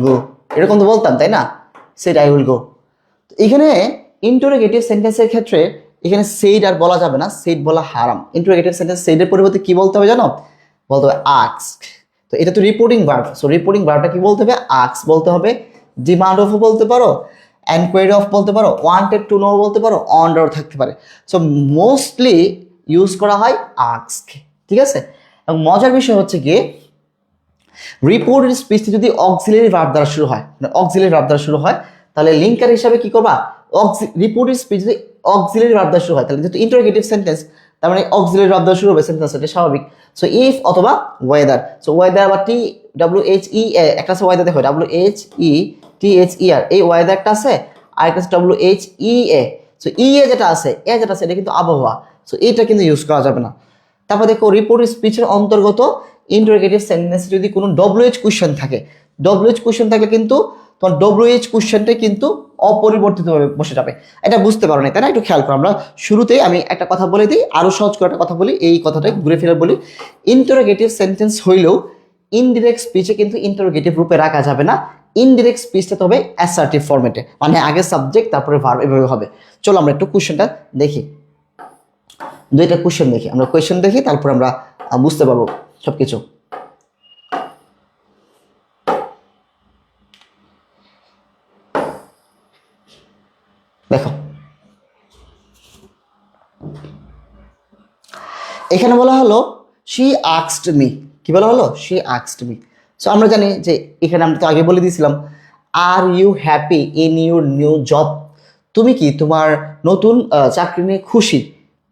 S1: গো, এরকম তো বলতাম, তাই না? সেড আই উইল গো। এখানে ইন্টারোগেটিভ সেন্টেন্সের ক্ষেত্রে এখানে সেইড আর বলা যাবে না, সেইড বলা হারাম। ইন্টারোগেটিভ সেন্টেন্স সেইডের পরিবর্তে কি বলতে হবে জানো, বলতে হবে আস্ক। তো এটা তো রিপোর্টিং ভার্ব, সো রিপোর্টিং ভার্বটা কি বলতে হবে? আস্ক বলতে হবে, ডিমান্ড অফ বলতে পারো, এনকোয়ারি অফ বলতে পারো, ওয়ান্টেড টু নো বলতে পারো, অন্ডার থাকতে পারে। সো মোস্টলি ইউজ করা হয় আস্ক, ঠিক আছে। এবং মজার বিষয় হচ্ছে কি, রিপোর্টেড স্পিচটি যদি অক্সিলারি ভার্ব দ্বারা শুরু হয়, মানে অক্সিলারি ভার্ব দ্বারা শুরু হয়, তাহলে লিঙ্কার হিসাবে কি করবা? রিপোর্টেড স্পিচ যদি অক্সিলারি ভার্ব দ্বারা শুরু হয়, তাহলে যেহেতু ইন্টারোগেটিভ সেন্টেন্স, তার মানে অক্সিলারি ভার্ব দ্বারা শুরু হবে সেন্টেন্স, এটা স্বাভাবিক। সো ইফ অথবা ওয়েদার, সো ওয়েদার বা টি ডাব্লিউ এইচ ই, একটা আছে ওয়েদার, দেখো W H E T H E R, এই ওয়েদারটা আছে, আর একটা আছে W H E A. So E A যেটা আছে, এটা কিন্তু আবহাওয়া, সো এটা কিন্তু ইউজ করা যাবে না। তারপর দেখো রিপোর্টেড স্পিচের অন্তর্গত ইন্টারোগেটিভ সেন্টেন্সে যদি কোনো ডব্লিউএইচ কোশ্চেন থাকে, ডব্লিউএইচ কোশ্চেন থাকলে কিন্তু তোমার ডব্লিউএইচ কোশ্চেনটা কিন্তু অপরিবর্তিতভাবে বসে যাবে। এটা বুঝতে পারো না, তাই না? একটু খেয়াল করো। আমরা শুরুতেই আমি একটা কথা বলে দিই, আরো সহজ করে একটা কথা বলি, এই কথাটাই ঘুরে ফিরে বলি। ইন্টারোগেটিভ সেন্টেন্স হইলেও ইনডিরেক্ট স্পিচে কিন্তু ইন্টারোগেটিভ রূপে রাখা যাবে না। ইনডিরেক্ট স্পিচটা তবে অ্যাসার্টিভ ফরম্যাটে, মানে আগে সাবজেক্ট তারপরে ভার্ব, এভাবে হবে। চলো আমরা একটু কোশ্চেনটা দেখি, দুইটা কোশ্চেন দেখি, আমরা কোয়েশ্চেন দেখি, তারপর আমরা বুঝতে পারবো সবকিছু। দেখো এখানে বলা হলো শি আস্কড মি, কি বলা হলো? She asked me. সো আমরা জানি যে এখানে আমরা তো আগে বলে দিয়েছিলাম, are you happy in your new job, তুমি কি তোমার নতুন চাকরি নিয়ে খুশি,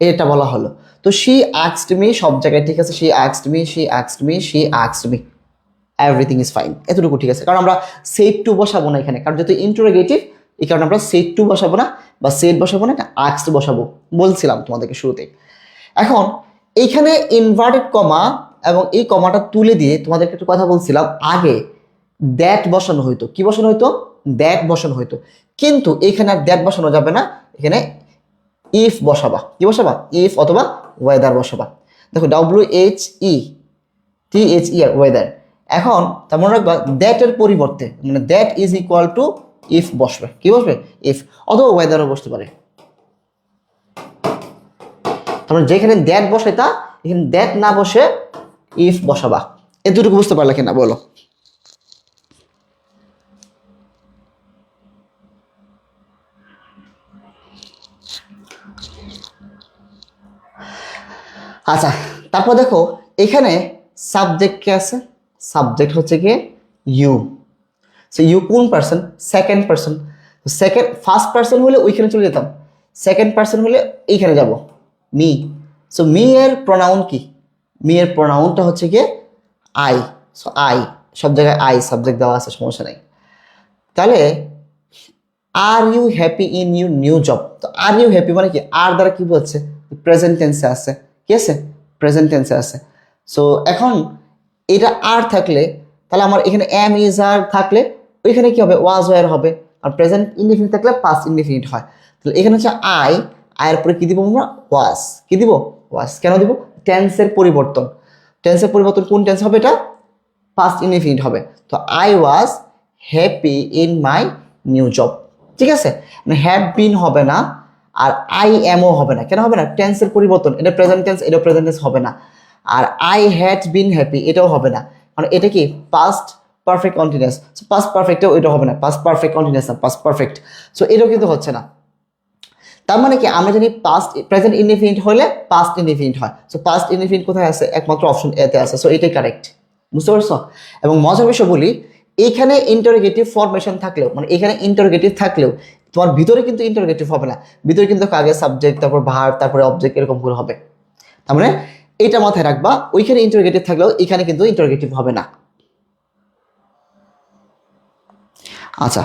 S1: এটা বলা হলো। তো শি আস্কড মি সব জায়গায় ঠিক আছে, she asked me, she asked me, she asked me, everything is fine, এতটুকু ঠিক আছে। কারণ আমরা সেট টু বসাবো না এখানে, কারণ যেহেতু ইন্টারোগেটিভ, এই কারণে আমরা সেট টু বসাবো না বা সেট বসাবো না, এটা আস্কড বসাবো, বলছিলাম তোমাদেরকে শুরুতে। এখন এইখানে ইনভার্টেড কমা এবং এই কমাটা তুলে দিয়ে তোমাদেরকে একটু কথা বলছিলাম, আগে দ্যাট বসানো হইতো, কি বসানো হইতো? দ্যাট বসানো হইতো, কিন্তু এখানে আর দ্যাট বসানো যাবে না, এখানে ইফ বসাবা, কি বসাবা? ইফ অথবা ওয়েদার বসাবা। দেখো W H E T H E R, weather. এখন তার মনে রাখবা দ্যাট এর পরিবর্তে, মানে that is equal to if বসবে, কি বসবে? ইফ, অথবা ওয়েদারও বসতে পারে। তারপরে যেখানে দ্যাট বসে তা এখানে দ্যাট না বসে ইফ বসাবা। এতটুকু বুঝতে পারলে কিনা বলো? আচ্ছা, তারপর দেখো এখানে সাবজেক্ট কে আছে? সাবজেক্ট হচ্ছে কি ইউ। সো ইউ কোন person? Second person. Second, first person হলে ওইখানে চলে যেতাম, সেকেন্ড পার্সন হলে এইখানে যাব, মি। সো মি এর প্রোনাউন কি? মি এর প্রোনাউনটা হচ্ছে কি আই। সো আই, সব জায়গায় আই সাবজেক্ট দেওয়া আছে, সমস্যা নেই। তাহলে are you happy in your new job, তো আর ইউ হ্যাপি মানে কি? আর দ্বারা কি বলছে? প্রেজেন্ট টেন্সে আছে, কি আছে? প্রেজেন্ট টেন্সে আছে। সো এখন এটা আর থাকলে, তাহলে আমার এখানে এম ইজ আর থাকলে ওইখানে কি হবে? ওয়াজ ওয়ার হবে। আর প্রেজেন্ট ইনডিফিনিট থাকলে পাস্ট ইনডিফিনিট হয়। তাহলে এখানে হচ্ছে আই, আয়ের পরে কি দিব আমরা? ওয়াজ। কি দিব? ওয়াজ। কেন দিব? টেন্সের পরিবর্তন, টেন্সের পরিবর্তন কোন টেন্স হবে? এটা পাস্ট ইনডিফিনিট হবে। তো I was happy in my new job, ঠিক আছে। মানে হ্যাভ বিন হবে না, আর আই এমও হবে না। কেন হবে না? টেন্সের পরিবর্তন, এটা প্রেজেন্ট টেন্স, এটা প্রেজেন্ট টেন্স হবে না। আর আই হ্যাড বিন হ্যাপি, এটাও হবে না, মানে এটা কি পাস্ট পারফেক্ট কন্টিনিউয়াস। পাস্ট পারফেক্টেও এটা হবে না, পাস্ট পারফেক্ট কন্টিনিউয়াস না, পাস্ট পারফেক্ট। সো এটাও কিন্তু হচ্ছে না। তার মানে কি আমরা জানি পাস্ট প্রেজেন্ট ইনডিফিনিট হলে পাস্ট ইনডিফিনিট হয়। সো পাস্ট ইনডিফিনিট কোথায় আছে? একমাত্র অপশন এ তে আছে। সো এটাই কারেক্ট, বুঝতে পারছো? এবং মজার বিষয় বলি, এইখানে ইন্টারোগেটিভ ফরমেশন থাকলেও, মানে এখানে ইন্টারোগেটিভ থাকলেও তোমার ভিতরে কিন্তু ইন্টারোগেটিভ হবে না, ভিতরে কিন্তু আগে সাবজেক্ট, তারপর ভার্ব, তারপরে অবজেক্ট, এরকম করে হবে। তার মানে এটা মাথায় রাখবা, ওইখানে ইন্টারোগেটিভ থাকলেও এখানে কিন্তু ইন্টারোগেটিভ হবে না। আচ্ছা,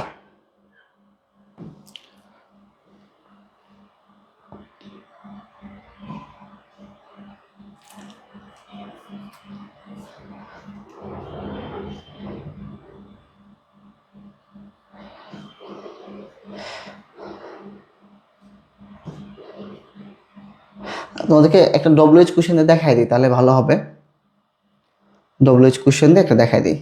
S1: তোমাদেরকে একটা ডব্লিউএইচ কোশ্চেন দিয়ে দেখাই দিই, তাহলে ভালো হবে। ডব্লিউএইচ কোশ্চেন দিয়ে একটা দেখাই দিই।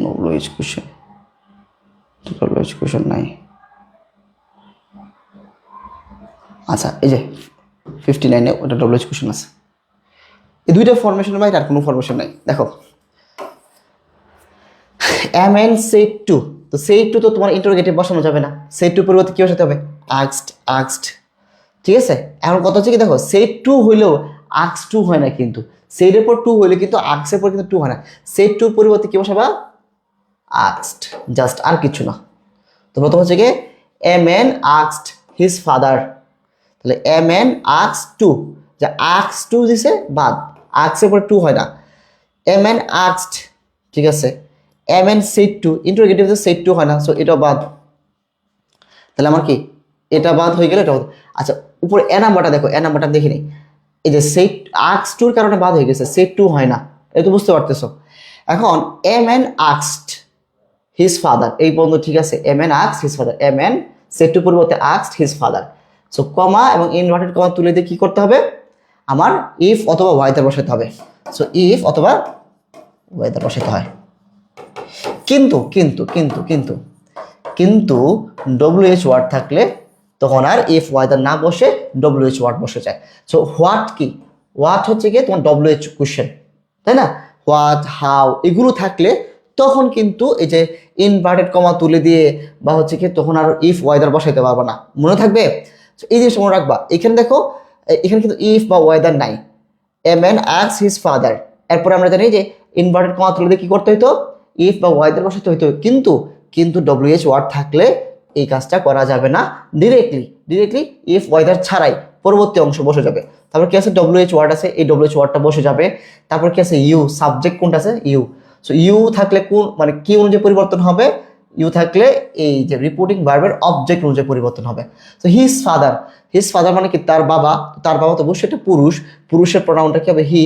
S1: ডব্লিউএইচ কোশ্চেন, ডব্লিউএইচ কোশ্চেন নাই। আচ্ছা এই যে 59-এ ওটা ডব্লিউএইচ কোশ্চেন আছে। এই দুইটা ফরমেশনের বাইরে আর কোনো ফরমেশন নাই। দেখো এম এন সেট টু, তো সেট টু তো তোমার ইন্টারোগেটিভ বসানো যাবে না, সেট টু পরিবর্তে কি বসাতে হবে? আক্সড, আক্সড। ঠিক আছে, এখন কথা হচ্ছে কি, দেখো সেট টু হইলেও আক্স টু হয় না, কিন্তু সেটের পর টু হইলে কিন্তু আক্সের পর কিন্তু টু হয় না। সেট টুর পরিবর্তে কি বসাবা? আক্সড, জাস্ট, আর কিছু না। তো প্রথম হচ্ছে কি এম এন আক্সড হিজ ফাদার, তাহলে এম এন আক্স টু, যে আক্স টু দিছে বাদ, আক্সের পরে টু হয় না, এম এন আক্সড। ঠিক আছে, M N set two, interrogative set two হয় না, সো এটা বাদ। তাহলে আমার কি এটা বাদ হয়ে গেলে এটা। আচ্ছা উপরে এ নাম্বারটা দেখো, এ নাম্বারটা দেখে নিই। এই যে সেট আক্স টুর কারণে বাদ হয়ে গেছে, সেট টু হয় না, এটা তো বুঝতে পারতেছো। এখন এম এন আক্সড হিজ ফাদার, এই বন্ধু ঠিক আছে, এম এন আক্স his father, M N set to পরিবর্তে আক্সড হিজ ফাদার। সো কমা এবং ইনভার্টেড কমা তুলে দিয়ে কি করতে হবে? আমার ইফ অথবা ওয়াইদার বসাতে হবে। সো ইফ অথবা ওয়াইদার বসাতে হয়। কিন্তু কিন্তু কিন্তু কিন্তু কিন্তু ডব্লিউএইচ ওয়ার্ড থাকলে তখন আর ইফ ওয়াইদার না বসে ডব্লিউএইচ ওয়ার্ড বসে যায়। সো হোয়াট কি, হোয়াট হচ্ছে গিয়ে তোমার ডব্লিউএইচ কোশ্চেন, তাই না? হোয়াট, হাউ এগুলো থাকলে তখন কিন্তু এই যে ইনভার্টেড কমা তুলে দিয়ে বা হচ্ছে কি তখন আর ইফ ওয়াইদার বসাইতে পারবো না, মনে থাকবে। এই জিনিসটা মনে রাখবা। এখানে দেখো, এখানে কিন্তু ইফ বা ওয়াইদার নাই, a man asked his father, এরপরে আমরা জানি যে ইনভার্টেড কমা তুলে দিয়ে কি করতে হইতো? ইফ বা ওয়াইদার বসাতে হইতো। কিন্তু কিন্তু ডব্লিউএইচ ওয়ার্ড থাকলে এই কাজটা করা যাবে না, ডিরেক্টলি ইফ ওয়াইদার ছাড়াই পরবর্তী অংশ বসে যাবে। তারপর কি আছে? ডব্লিউএইচ ওয়ার্ড আছে, এই ডব্লিউএইচ ওয়ার্ডটা বসে যাবে। তারপর কি আছে? ইউ, সাবজেক্ট কোনটা আছে? ইউ। সো ইউ থাকলে কোন মানে কি অনুযায়ী পরিবর্তন হবে? ইউ থাকলে এই যে রিপোর্টিং ভার্বের অবজেক্ট অনুযায়ী পরিবর্তন হবে। তো হিজ ফাদার, হিজ ফাদার মানে কি? তার বাবা। তার বাবা তো অবশ্যই একটা পুরুষ, পুরুষের প্রোনাউনটা কি হবে? হি।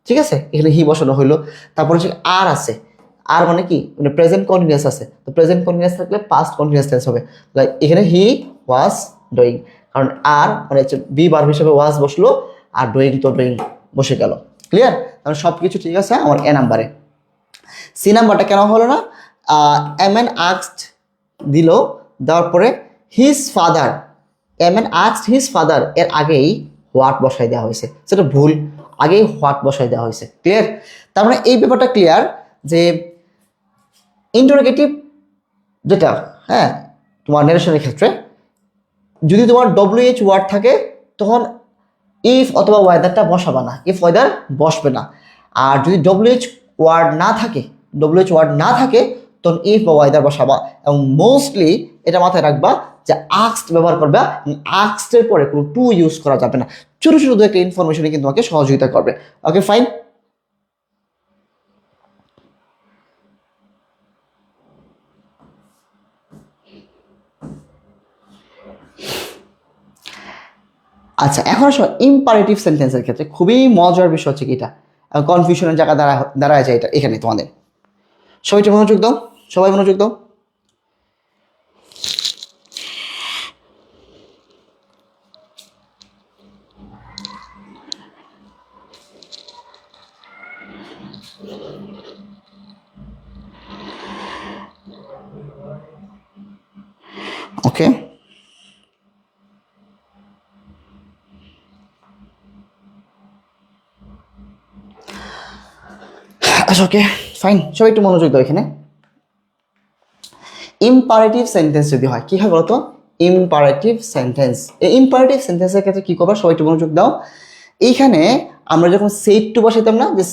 S1: ঠিক আছে, এখানে হি বসানো হইলো। তারপর হচ্ছে আর আছে, আর মানে কি? মানে প্রেজেন্ট কন্টিনিউয়াস আছে, তো প্রেজেন্ট কন্টিনিউয়াস থাকলে পাস্ট কন্টিনিউয়াস টেন্স হবে। লাইক এখানে হি ওয়াজ ডুইং, কারণ আর মানে হচ্ছে বি ভার্ব হিসেবে ওয়াজ বসলো, আর ডুইং তো ডুইং বসে গেল। ক্লিয়ার? তাহলে সব কিছু ঠিক আছে আমার এ নাম্বারে। সি নাম্বারটা কেন হলো না? এম এন আস্কড দিল, দেওয়ার পরে his father, M N asked his father এর আগেই হোয়াট বসাই দেওয়া হয়েছে, সেটা ভুল, আগেই হোয়াট বসাই দেওয়া হয়েছে। ক্লিয়ার? তার মানে এই ব্যাপারটা ক্লিয়ার যে ইন্টারোগেটিভ যেটা, হ্যাঁ, তোমার নারেশনের ক্ষেত্রে যদি তোমার ডব্লিউএইচ ওয়ার্ড থাকে তখন ইফ অথবা ওয়েদারটা বসাবা না, ইফ ওয়েদার বসবে না। আর যদি ডব্লিউএইচ ওয়ার্ড না থাকে, ডব্লিউএইচ ওয়ার্ড না থাকে তখন ইফ বা ওয়েদার বসাবা। এবং মোস্টলি এটা মাথায় রাখবা যে আস্কড ব্যবহার করবা, আস্কডের পরে কোনো টু ইউজ করা যাবে না। ছোটো ছোটো দু একটা ইনফরমেশনে কিন্তু তোমাকে সহযোগিতা করবে। Okay fine. আচ্ছা এখন আসো ইম্পারেটিভ সেন্টেন্সের ক্ষেত্রে খুবই মজার বিষয় হচ্ছে কি, এটা কনফিউশনের জায়গা দাঁড়ায় যায় এটা এখানে তোমাদের। সবাই একটু মনোযোগ দাও, সবাই মনোযোগ দাও। ওকে, আচ্ছা ওকে ফাইন, সবাই একটু মনোযোগ দাও এখানে। ইম্পারেটিভ সেন্টেন্স যদি হয় কি হয় বলতো? ইম্পারেটিভ সেন্টেন্স, এই ইম্পারেটিভ সেন্টেন্সের ক্ষেত্রে কি করবা? সবাই একটু মনোযোগ দাও। এইখানে আমরা যখন সেট টু বসাইতাম না, যে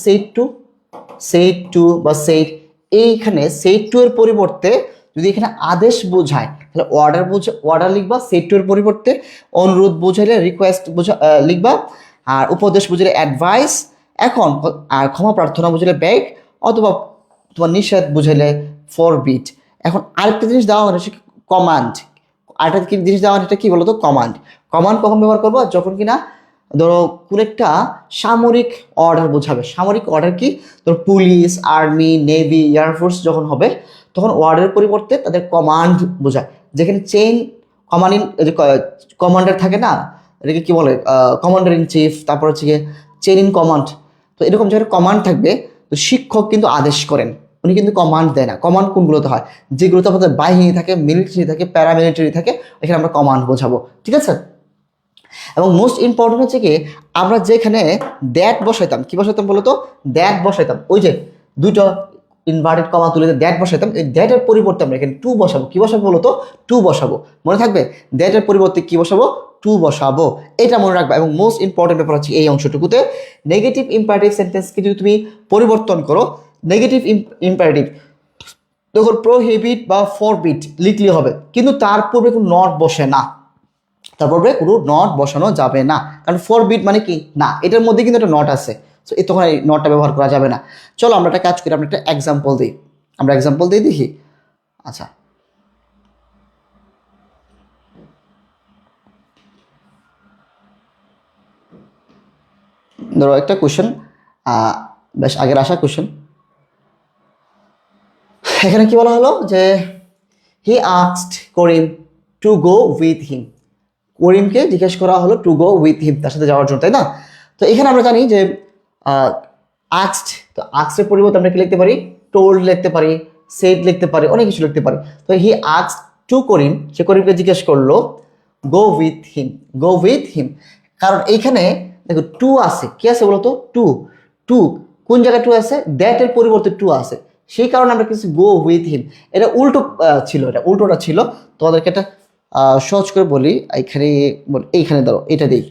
S1: সেট টু বা সেট, এইখানে সেট টু এর পরিবর্তে যদি এখানে আদেশ বোঝায় তাহলে অর্ডার লিখবা। সেট টু এর পরিবর্তে অনুরোধ বোঝাইলে রিকোয়েস্ট লিখবা, আর উপদেশ বুঝাইলে অ্যাডভাইস, এখন আর ক্ষমা প্রার্থনা বুঝাইলে বেগ, অথবা তোমার নিষেধ বুঝাইলে ফরবিট। এখন আরেকটা জিনিস দেওয়া হয় সেটা কমান্ড, আরেকটা কি জিনিস দেওয়া হয় এটা কি বলতো? কমান্ড। কমান্ড কখন ব্যবহার করবো? যখন কিনা ধরো কোন একটা সামরিক অর্ডার বোঝাবে। সামরিক অর্ডার কি? ধরো পুলিশ, আর্মি, নেভি, এয়ারফোর্স যখন হবে তখন ওয়ার্ডের পরিবর্তে তাদের কমান্ড বোঝায়। যেখানে চেইন কমান্ডার থাকে না, এটাকে কি বলে? কমান্ডার ইন চিফ, তারপর হচ্ছে গিয়ে চেইন ইন কমান্ড। তো এরকম যখন কমান্ড থাকবে, তো শিক্ষক কিন্তু আদেশ করেন, উনি কিন্তু কমান্ড দেয় না। কমান্ড কোনগুলোতে হয়? যেগুলোতে আমাদের বাহিনী থাকে, মিলিটারি থাকে, প্যারামিলিটারি থাকে, এখানে আমরা কমান্ড বোঝাবো, ঠিক আছে। এবং মোস্ট ইম্পর্টেন্ট হচ্ছে কি, আমরা যেখানে দ্যাট বসাইতাম, কি বসাইতাম বলো তো? দ্যাট বসাইতাম, ওই যে দুটো ইনভার্টেড কমা তুলে দ্যাট বসাইতাম, এই দ্যাটের পরিবর্তে আমরা এখানে টু বসাবো। কি বসাবো বলো তো? টু বসাবো। মনে থাকবে, দ্যাটের পরিবর্তে কি বসাবো? টু বসাবো, এটা মনে রাখবা। এবং মোস্ট ইম্পর্টেন্ট ব্যাপার হচ্ছে এই অংশটুকুতে নেগেটিভ ইম্পারেটিভ সেন্টেন্সকে যদি তুমি পরিবর্তন করো, নেগেটিভ ইম্পারেটিভ, তখন প্রোহিবিট বা ফরবিট লিখলে হবে, কিন্তু তার পূর্বে কোনো নট বসে না, তারপরে কোনো নট বসানো যাবে না, কারণ ফরবিট মানে কি না, এটার মধ্যে কিন্তু একটা নট আছে, সো এই তখন এই নটটা ব্যবহার করা যাবে না। চলো আমরা একটা কাজ করি, আমরা একটা এক্সাম্পল দিই, আমরা এক্সাম্পল দিয়ে দেখি। আচ্ছা, ধরো একটা কোশ্চেন, বেশ আগের আসা কোশ্চেন। এখানে কি বলা হলো যে he asked Karim to go with him, করিমকে জিজ্ঞেস করা হলো টু গো উইথ হিম, তার সাথে যাওয়ার জন্য, তাই না? তো এখানে আমরা জানি যে আস্কড, তো আস্কের পরিবর্তে আমরা কি লিখতে পারি? টোল্ড লিখতে পারি, সেড লিখতে পারি, অনেক কিছু লিখতে পারি। তো হি আস্কড টু করিম, সে করিমকে জিজ্ঞেস করলো go with him, go with him, কারণ এইখানে দেখো টু আছে, কি আছে বলতো? টু, টু কোন জায়গায় টু আছে? দ্যাটের পরিবর্তে টু আছে, সেই কারণে আমরা কিছু গো উইথ হিম, এটা উল্টো ছিল, এটা উল্টোটা ছিল। তোমাদেরকে এটা সহজ করে বলি, এইখানে এইখানে ধরো এটা দিই,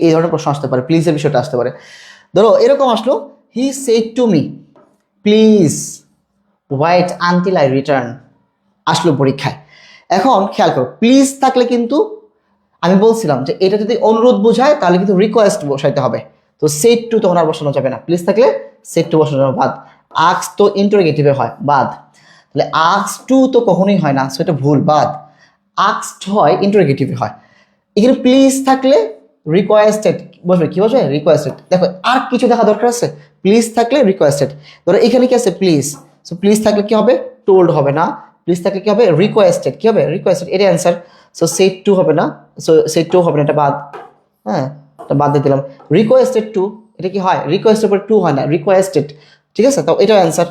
S1: এই ধরনের প্রশ্ন আসতে পারে, প্লিজের বিষয়টা আসতে পারে। ধরো এরকম আসলো, he said to me please wait until I return, আসলো পরীক্ষায়। এখন খেয়াল করো, প্লিজ থাকলে কিন্তু আমি বলছিলাম যে এটা যদি অনুরোধ বোঝায় তাহলে কিন্তু রিকোয়েস্ট বসাইতে হবে, তো সেড টু তখন আর বসানো যাবে না, প্লিজ থাকলে সেড টু বসানো যাবে, বাদ। আক্স তো ইন্টারোগেটিভে হয়, বাদ। তাহলে আক্স টু তো কখনোই হয় না, সেটা ভুল, বাদ। আক্সড হয়, ইন্টারোগেটিভে হয়। এখানে প্লিজ থাকলে রিকোয়েস্টেড বসবে, কি বসবে? রিকোয়েস্টেড। দেখো আর কিছু দেখা দরকার আছে, প্লিজ থাকলে রিকোয়েস্টেড। ধরো এখানে কি আছে? প্লিজ, সো প্লিজ থাকলে কি হবে? টোল্ড হবে না, প্লিজ থাকলে কি হবে? রিকোয়েস্টেড, কি হবে? রিকোয়েস্টেড, এটাই অ্যান্সার। সো সেড টু হবে না, সো সেড টু হবে না, এটা বাদ। হ্যাঁ, এটা বাদ দিয়ে দিলাম। রিকোয়েস্টেড টু, এটা কি হয়? রিকোয়েস্টের পরে টু হয় না, রিকোয়েস্টেড, ঠিক আছে, তো এটাও অ্যান্সার।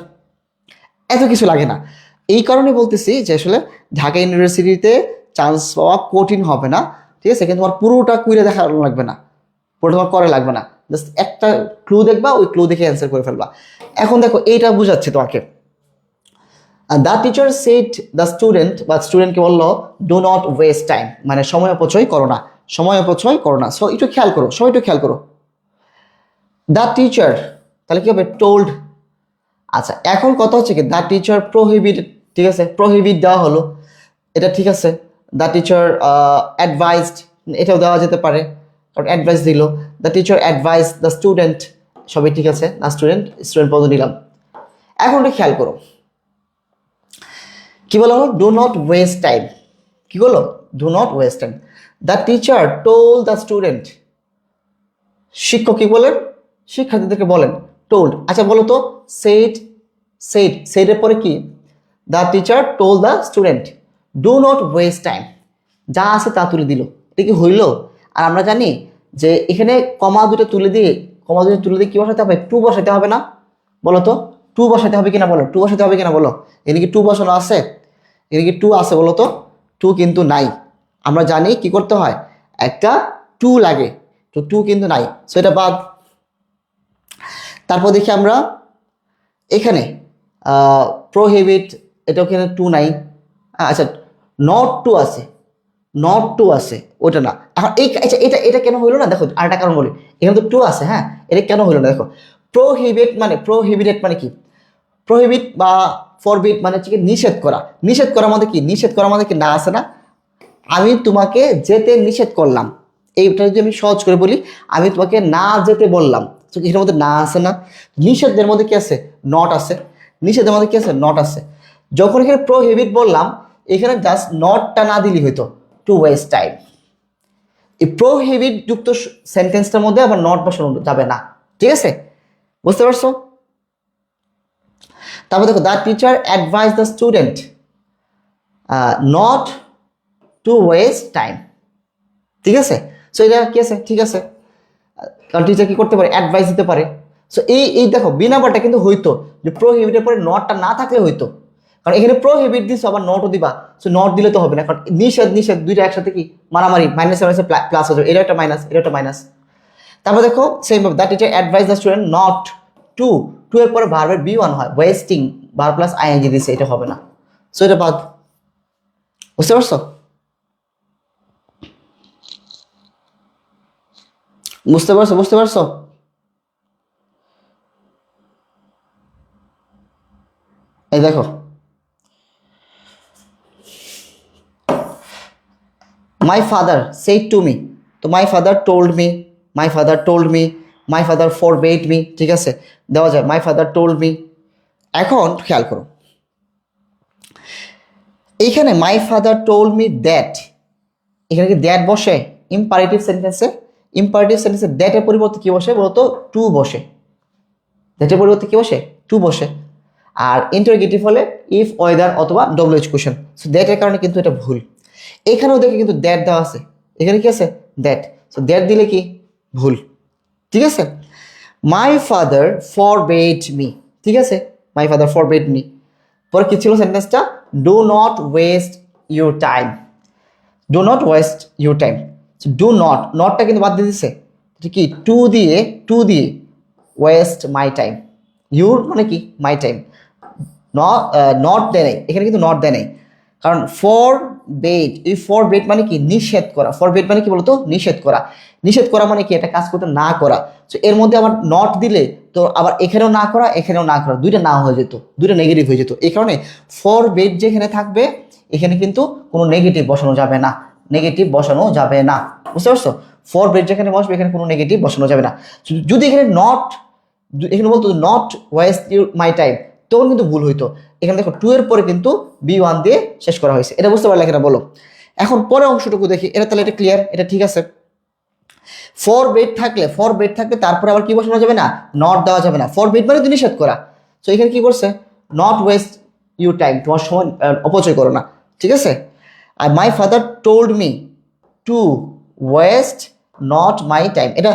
S1: এত কিছু লাগে না, এই কারণে বলতেছি যে আসলে ঢাকা ইউনিভার্সিটিতে চান্স পাওয়া কঠিন হবে না, ঠিক আছে, কিন্তু তোমার পুরোটা কুইরে দেখা লাগবে না, পুরোটা তোমার করে লাগবে না, জাস্ট একটা ক্লু দেখবা, ওই ক্লু দেখে অ্যান্সার করে ফেলবা। এখন দেখো এইটা বুঝাচ্ছে তোমাকে, the teacher said the student, বা স্টুডেন্টকে বললো ডো নট ওয়েস্ট টাইম, মানে সময় অপচয় করো না, সময় অপচয় করো না। সো একটু খেয়াল করো, সবাই একটু খেয়াল করো, দ্য টিচার, তাহলে কি হবে? টোল্ড। আচ্ছা, এখন কথা হচ্ছে কি, দ্য টিচার প্রোহিবিট, ঠিক আছে, প্রোহিবিট দেওয়া হলো, এটা ঠিক আছে। দ্য টিচার অ্যাডভাইসড, এটাও দেওয়া যেতে পারে, কারণ অ্যাডভাইস দিল। The teacher advise the student, সবই ঠিক আছে, দ্য স্টুডেন্ট, স্টুডেন্ট পদ নিলাম। এখন একটু খেয়াল করো, কি বলো? ডু নট ওয়েস্ট টাইম, কি বলো? Do not waste time. The teacher told the student, শিক্ষক কি বলেন? শিক্ষার্থীদেরকে বলেন, টোল্ড। আচ্ছা বলো তো, সেড, সেড, সেডের পরে কি? The teacher told the student do not waste time, যা আছে তা তুলে দিল, এটা কি হইল? আর আমরা জানি যে এখানে কমা দুটো তুলে দিয়ে, কমা দুটো তুলে দিয়ে কি বসাতে হবে? টু বসাতে হবে না? বলো তো, টু বসাতে হবে কিনা বলো, টু বসাতে হবে কিনা বলো? এদিকে টু বসানো আছে, এদিকে টু আছে, বলো তো? টু কিন্তু নাই, আমরা জানি কি করতে হয়, একটা টু লাগে, তো টু কিন্তু নাই, সো এটা বাদ। তারপর দেখি আমরা এখানে প্রোহিবিট, এটা ওখানে টু নাই। আচ্ছা, নট টু আছে, নট টু আছে, ওটা না। এখন এই আচ্ছা, এটা এটা কেন হইলো না? দেখো আরেকটা কারণ বলি, এখানে তো টু আছে, হ্যাঁ, এটা কেন হইলো না? দেখো, প্রোহিবিট মানে, প্রোহিবিটেড মানে কি? প্রোহিবিট বা ফরবিট মানে হচ্ছে কি নিষেধ করা। নিষেধ করা মানে কি? নিষেধ করা মানে কি না আছে না, আমি তোমাকে যেতে নিষেধ করলাম, এইটা যদি আমি সহজ করে বলি, আমি তোমাকে না যেতে বললাম, তো এটার মধ্যে না আছে না? নিষেধের মধ্যে কি আছে? নট আছে। নিষেধের মধ্যে কি আছে? নট আছে। যখন এখানে প্রোহিবিট বললাম, এখানে জাস্ট নটটা না দিলেই হইতো, টু ওয়েস্ট টাইম। এই প্রোহিবিট যুক্ত সেন্টেন্সটার মধ্যে আবার নট বসানো যাবে না, ঠিক আছে, বুঝতে পারছো? তারপর দেখো, the teacher advise the student not to waste time, ঠিক আছে, সো এটা কি আছে? ঠিক আছে।
S2: কারণ টিচার কি করতে পারে, অ্যাডভাইস দিতে পারে। সো এই দেখো বি নাম্বারটা কিন্তু হইতো, যে প্রোহিবিটের পরে নটটা না থাকলে হইতো, কারণ এখানে প্রোহিবিট দিছো আবার নটও দিবা, সো নট দিলে তো হবে না, কারণ নিষেধ নিষেধ দুইটা একসাথে কি মারামারি, মাইনাস মাইনাসে প্লাস হয়ে যাবে, এটা একটা মাইনাস, এটা একটা মাইনাস। তারপর দেখো same the teacher advise the student not to, to এর পরে ভার্বের বি ওয়ান হয়, ওয়েস্টিং ভার্ব প্লাস আইএনজি দিছে, এটা হবে না, সো এটা বাদ। বুঝতে পারছো? বুঝতে পারছো? বুঝতে পারছো? এই দেখো my father said to me, তো my father told me, my father told me, my father forbade me, ঠিক আছে, দেওয়া যায় মাই ফাদার টোল্ড মি। এখন খেয়াল করো এইখানে মাই ফাদার টোল্ড মি দ্যাট, এখানে কি দ্যাট বসে ইম্পারেটিভ সেন্টেন্সে? ইম্পারেটিভ সেন্টেন্সে দ্যাটের পরিবর্তে কি বসে বলতো? টু বসে। দ্যাটের পরিবর্তে কি বসে? টু বসে। আর ইন্টারোগেটিভ হলে ইফ, ওয়েদার অথবা ডব্লিউএইচ কোয়েশ্চেন। সো দ্যাটের কারণে কিন্তু এটা ভুল। এখানেও দেখে কিন্তু দ্যাট দেওয়া আছে, এখানে কি আছে? দ্যাট। সো দ্যাট দিলে কি ভুল, ঠিক আছে। মাই ফাদার ফরবেড মি, ঠিক আছে, মাই ফাদার ফরবেড মি। পরে কি ছিল সেন্টেন্সটা? Do not waste your time, do not waste your time. Do not, নটটা কিন্তু বাদ দিয়ে দিচ্ছে, কি টু দিয়ে, টু দিয়ে ওয়েস্ট মাই টাইম, ইউর মানে কি মাই টাইম, নট দেয় নাই, এখানে কিন্তু নট দেয় নাই, কারণ ফর বেড, এই ফর বেড মানে কি নিষেধ করা, ফর বেড মানে কি বলতো? নিষেধ করা। নিষেধ করা মানে কি? এটা কাজ করতে না করা। তো এর মধ্যে আবার নট দিলে তো আবার এখানেও না করা, এখানেও না করা, দুইটা না হয়ে যেত, দুইটা নেগেটিভ হয়ে যেত। এই কারণে ফর বেড যেখানে থাকবে এখানে কিন্তু কোনো নেগেটিভ বসানো যাবে না, নেগেটিভ বসানো যাবে না। বুঝতে পারছো? ফর বেড যেখানে বসবে এখানে কোনো নেগেটিভ বসানো যাবে না। যদি এখানে নট, এখানে বলতো not waste your my time, তখন কিন্তু ভুল হইতো। এখানে দেখো টু এর পরে কিন্তু বি ওয়ান দিয়ে শেষ করা হয়েছে, এটা বুঝতে পারলে কিনা বলো? এখন পরে অংশটুকু দেখি, এটা তাহলে এটা ক্লিয়ার, এটা ঠিক আছে। ফর বেড থাকলে, ফর বেড থাকলে তারপরে আবার কি বসানো যাবে না? নট দেওয়া যাবে না। ফর বেড মানে তো নিষেধ করা। তো এখানে কি করছে? নট ওয়েস্ট ইউর টাইম, তোমার সময় অপচয় করো না, ঠিক আছে। আর my father told me to waste not my time, এটা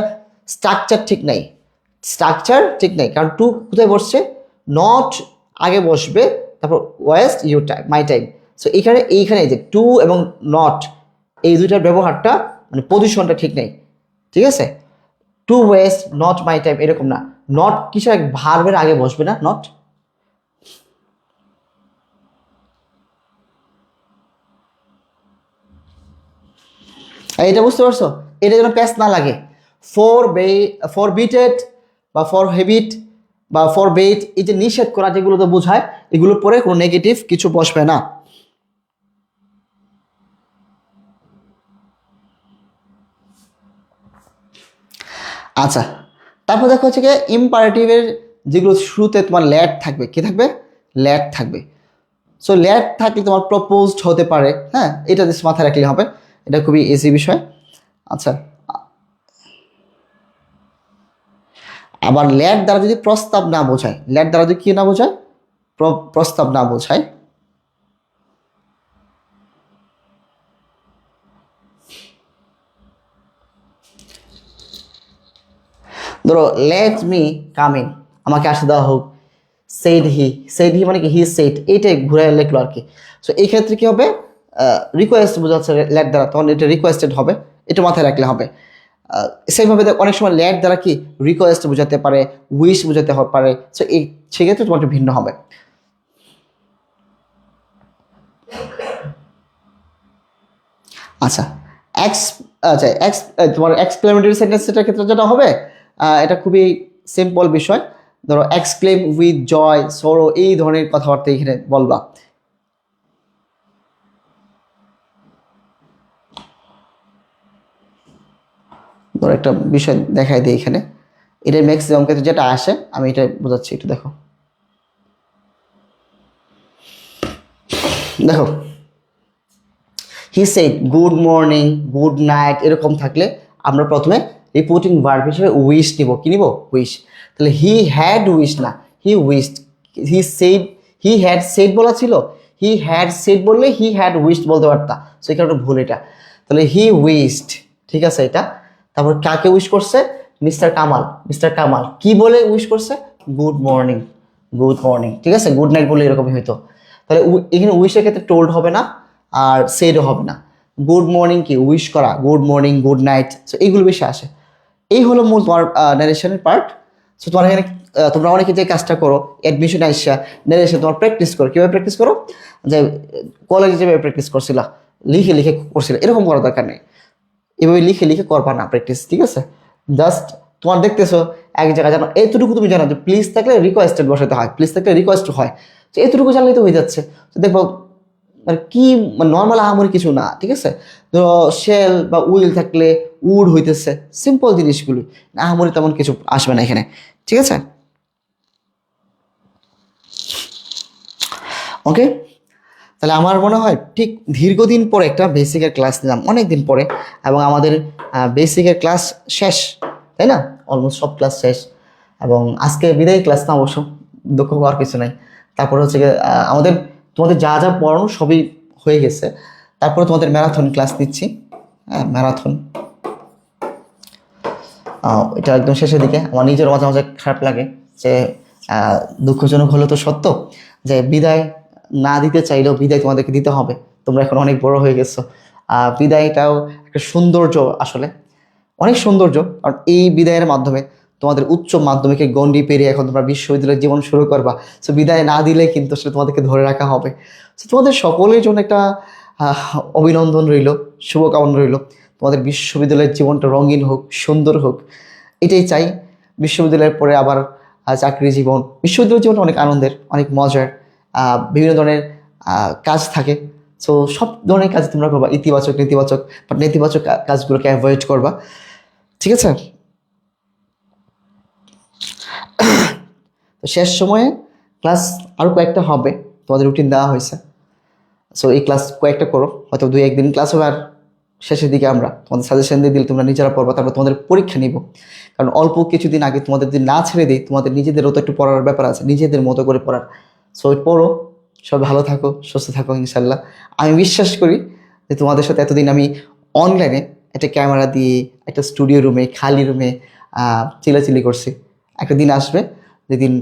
S2: স্ট্রাকচার ঠিক নাই, স্ট্রাকচার ঠিক নাই, কারণ টু কোথায় বসছে? নট আগে বসবে, তারপর waste your time, my time. So এইখানে যে টু এবং নট এই দুইটার ব্যবহারটা মানে পজিশনটা ঠিক নেই, ঠিক আছে। To waste not my time এরকম না, নট কিছু এক ভার্বের আগে বসবে না, নট। এটা বুঝতে পারছো? এটা যেন প্যাচ না লাগে। ফর বিটেড বা ফর হেবিট বা ফর বেট, এই যে নিষেধ করা যেগুলো তো বোঝায়, এগুলোর পরে কোনো নেগেটিভ কিছু বসবে না। আচ্ছা, তারপর দেখো হচ্ছে কি ইম্পারেটিভের যেগুলো শুরুতে তোমার ল্যাট থাকবে, কি থাকবে? ল্যাট থাকবে। সো ল্যাট থাকলে তোমার প্রপোজড হতে পারে, হ্যাঁ, এটা জাস্ট মাথায় রাখলে হবে, এটা খুবই ইজি বিষয়। আচ্ছা, আবার ল্যাট দ্বারা যদি প্রস্তাব না বোঝায়, ল্যাট দ্বারা যদি কি না বোঝায়? প্রস্তাব না বোঝায়, ধরো লেট মি কাম ইন, আমাকে আসতে দেওয়া হোক, সেইড হি, সেইড হি মানে কি হি সেইড, এইটাই ঘুরে লেখলো আর কি। সো এই ক্ষেত্রে কি হবে? রিকোয়েস্ট বোঝাচ্ছে ল্যাট দ্বারা, তখন এটা রিকোয়েস্টেড হবে, এটা মাথায় রাখলে হবে। সেইভাবে অনেক সময় ল্যাট দ্বারা কি রিকোয়েস্ট বোঝাতে পারে, উইশ বোঝাতে পারে। সো এই সেক্ষেত্রে তোমার একটু ভিন্ন হবে। আচ্ছা, তোমার এক্সক্লেমেটরি সেন্টেন্সের ক্ষেত্রে যেটা হবে, এটা খুবই সিম্পল বিষয়। ধরো এক্সক্লেম উইথ জয়, সরো, এই ধরনের কথাবার্তা এখানে বলবা। ধরো একটা বিষয় দেখাই দিই এখানে, এটা ম্যাক্সিমাম ক্ষেত্রে যেটা আসে আমি এটা বোঝাচ্ছি, একটু দেখো। দেখো he said good morning, good night, এরকম থাকলে আমরা প্রথমে রিপোর্টিং ভার্ব হিসেবে উইশ নিব, কি নিব? উইশ। তাহলে হি হ্যাড উইশ না, he wished. He said, he had said বলা ছিল, হি হ্যাড সেড বললে হি হ্যাড উইশড বলতে পারতা, সো এই কারণে ভুল এটা। তাহলে হি উইশড, ঠিক আছে এটা। তারপর কাকে উইশ করছে? মিস্টার কামাল কি বলে উইশ করছে? গুড মর্নিং, গুড মর্নিং, ঠিক আছে? গুড নাইট বলে এরকমই হইতো। তাহলে এখানে উইশের ক্ষেত্রে টোল্ড হবে না আর সেডও হবে না। গুড মর্নিং কি উইশ করা, good morning, good night, so এইগুলো বেশি আসে। এই হলো মূল তোমার ন্যারেশনের পার্ট। সো তোমার এখানে তোমরা অনেকে যে কাজটা করো অ্যাডমিশন আইসা ন্যারেশন তোমার প্র্যাকটিস করো। কীভাবে প্র্যাকটিস করো? যে কলেজে যেভাবে প্র্যাকটিস করছিলা, লিখে লিখে করছিলা, এরকম করার দরকার নেই। এভাবে লিখে লিখে করবা না প্র্যাকটিস, ঠিক আছে? জাস্ট তোমার দেখতেছো এক জায়গায় জানো, এতটুকু তুমি জানো যে প্লিজ থাকলে রিকোয়েস্টেড বসাতে হয়, প্লিজ থাকলে রিকোয়েস্ট হয়, তো এতটুকু জানলেই তো হয়ে যাচ্ছে। তো দেখবো মানে কি নর্মাল আহামরি কিছু না, ঠিক আছে? তো শেল বা উইল থাকলে উড হইতেছে, সিম্পল জিনিসগুলো, আহামরি তেমন কিছু আসবে না এখানে, ঠিক আছে? ওকে, তাহলে আমার মনে হয় ঠিক দীর্ঘদিন পরে একটা বেসিকের ক্লাস নিলাম, অনেক দিন পরে, এবং আমাদের বেসিকের ক্লাস শেষ, তাই না? অলমোস্ট সব ক্লাস শেষ, এবং আজকে বিদায় ক্লাস না, অবশ্য দুঃখ হওয়ার কিছু নাই। তারপরে হচ্ছে গিয়ে আমাদের তোমাদের যা যা পড়ানো সবই হয়ে গেছে। তারপরে তোমাদের ম্যারাথন ক্লাস নিচ্ছি, হ্যাঁ ম্যারাথন। এটা একদম শেষের দিকে। আমার নিজের মাঝে মাঝে খারাপ লাগে যে দুঃখজনক হলো তো সত্য, যে বিদায় না দিতে চাইলেও বিদায় তোমাদেরকে দিতে হবে। তোমরা এখন অনেক বড় হয়ে গেছো। বিদায়টাও একটা সৌন্দর্য, আসলে অনেক সৌন্দর্য, কারণ এই বিদায়ের মাধ্যমে তোমাদের উচ্চ মাধ্যমিকের গণ্ডি পেরিয়ে এখন তোমরা বিশ্ববিদ্যালয়ের জীবন শুরু করবা। সো বিদায় না দিলে কিন্তু আসলে তোমাদেরকে ধরে রাখা হবে। সো তোমাদের সকলের জন্য একটা অভিনন্দন রইল, শুভকামনা রইল। তোমাদের বিশ্ববিদ্যালয়ের জীবনটা রঙিন হোক, সুন্দর হোক, এটাই চাই। বিশ্ববিদ্যালয়ের পরে আবার চাকরি জীবন, বিশ্ববিদ্যালয়ের জীবনটা অনেক আনন্দের, অনেক মজার, বিভিন্ন ধরনের কাজ থাকে। সো সব ধরনের কাজ তোমরা করবা, ইতিবাচক নেতিবাচক, বাট নেতিবাচক কাজগুলোকে অ্যাভয়েড করবা, ঠিক আছে? তো শেষ সময়ে ক্লাস আরও কয়েকটা হবে, তোমাদের রুটিন দেওয়া হয়েছে। সো এই ক্লাস কয়েকটা করো, হয়তো 2-1 দিন ক্লাস হবে, আর শেষের দিকে আমরা তোমাদের সাজেশন দিয়ে দিলে তোমরা নিজেরা পড়বা, তারপর তোমাদের পরীক্ষা নিব। কারণ অল্প কিছুদিন আগে তোমাদের যদি না ছেড়ে দিই, তোমাদের নিজেদেরও তো একটু পড়ার ব্যাপার আছে, নিজেদের মতো করে পড়ার। সো পড়ো, সব ভালো থাকো, সুস্থ থাকো ইনশাল্লাহ। আমি বিশ্বাস করি যে তোমাদের সাথে এতদিন আমি অনলাইনে একটা ক্যামেরা দিয়ে একটা স্টুডিও রুমে, খালি রুমে চিলাচিলি করছি। একটা দিন আসবে যেদিন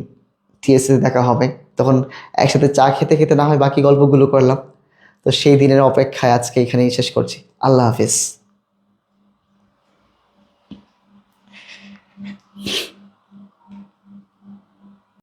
S2: টিএসএ দেখা হবে, তখন একসাথে চা খেতে খেতে না হয় বাকি গল্পগুলো করলাম। তো সেই দিনের অপেক্ষায় আজকে এখানেই শেষ করছি। আল্লাহ হাফিজ।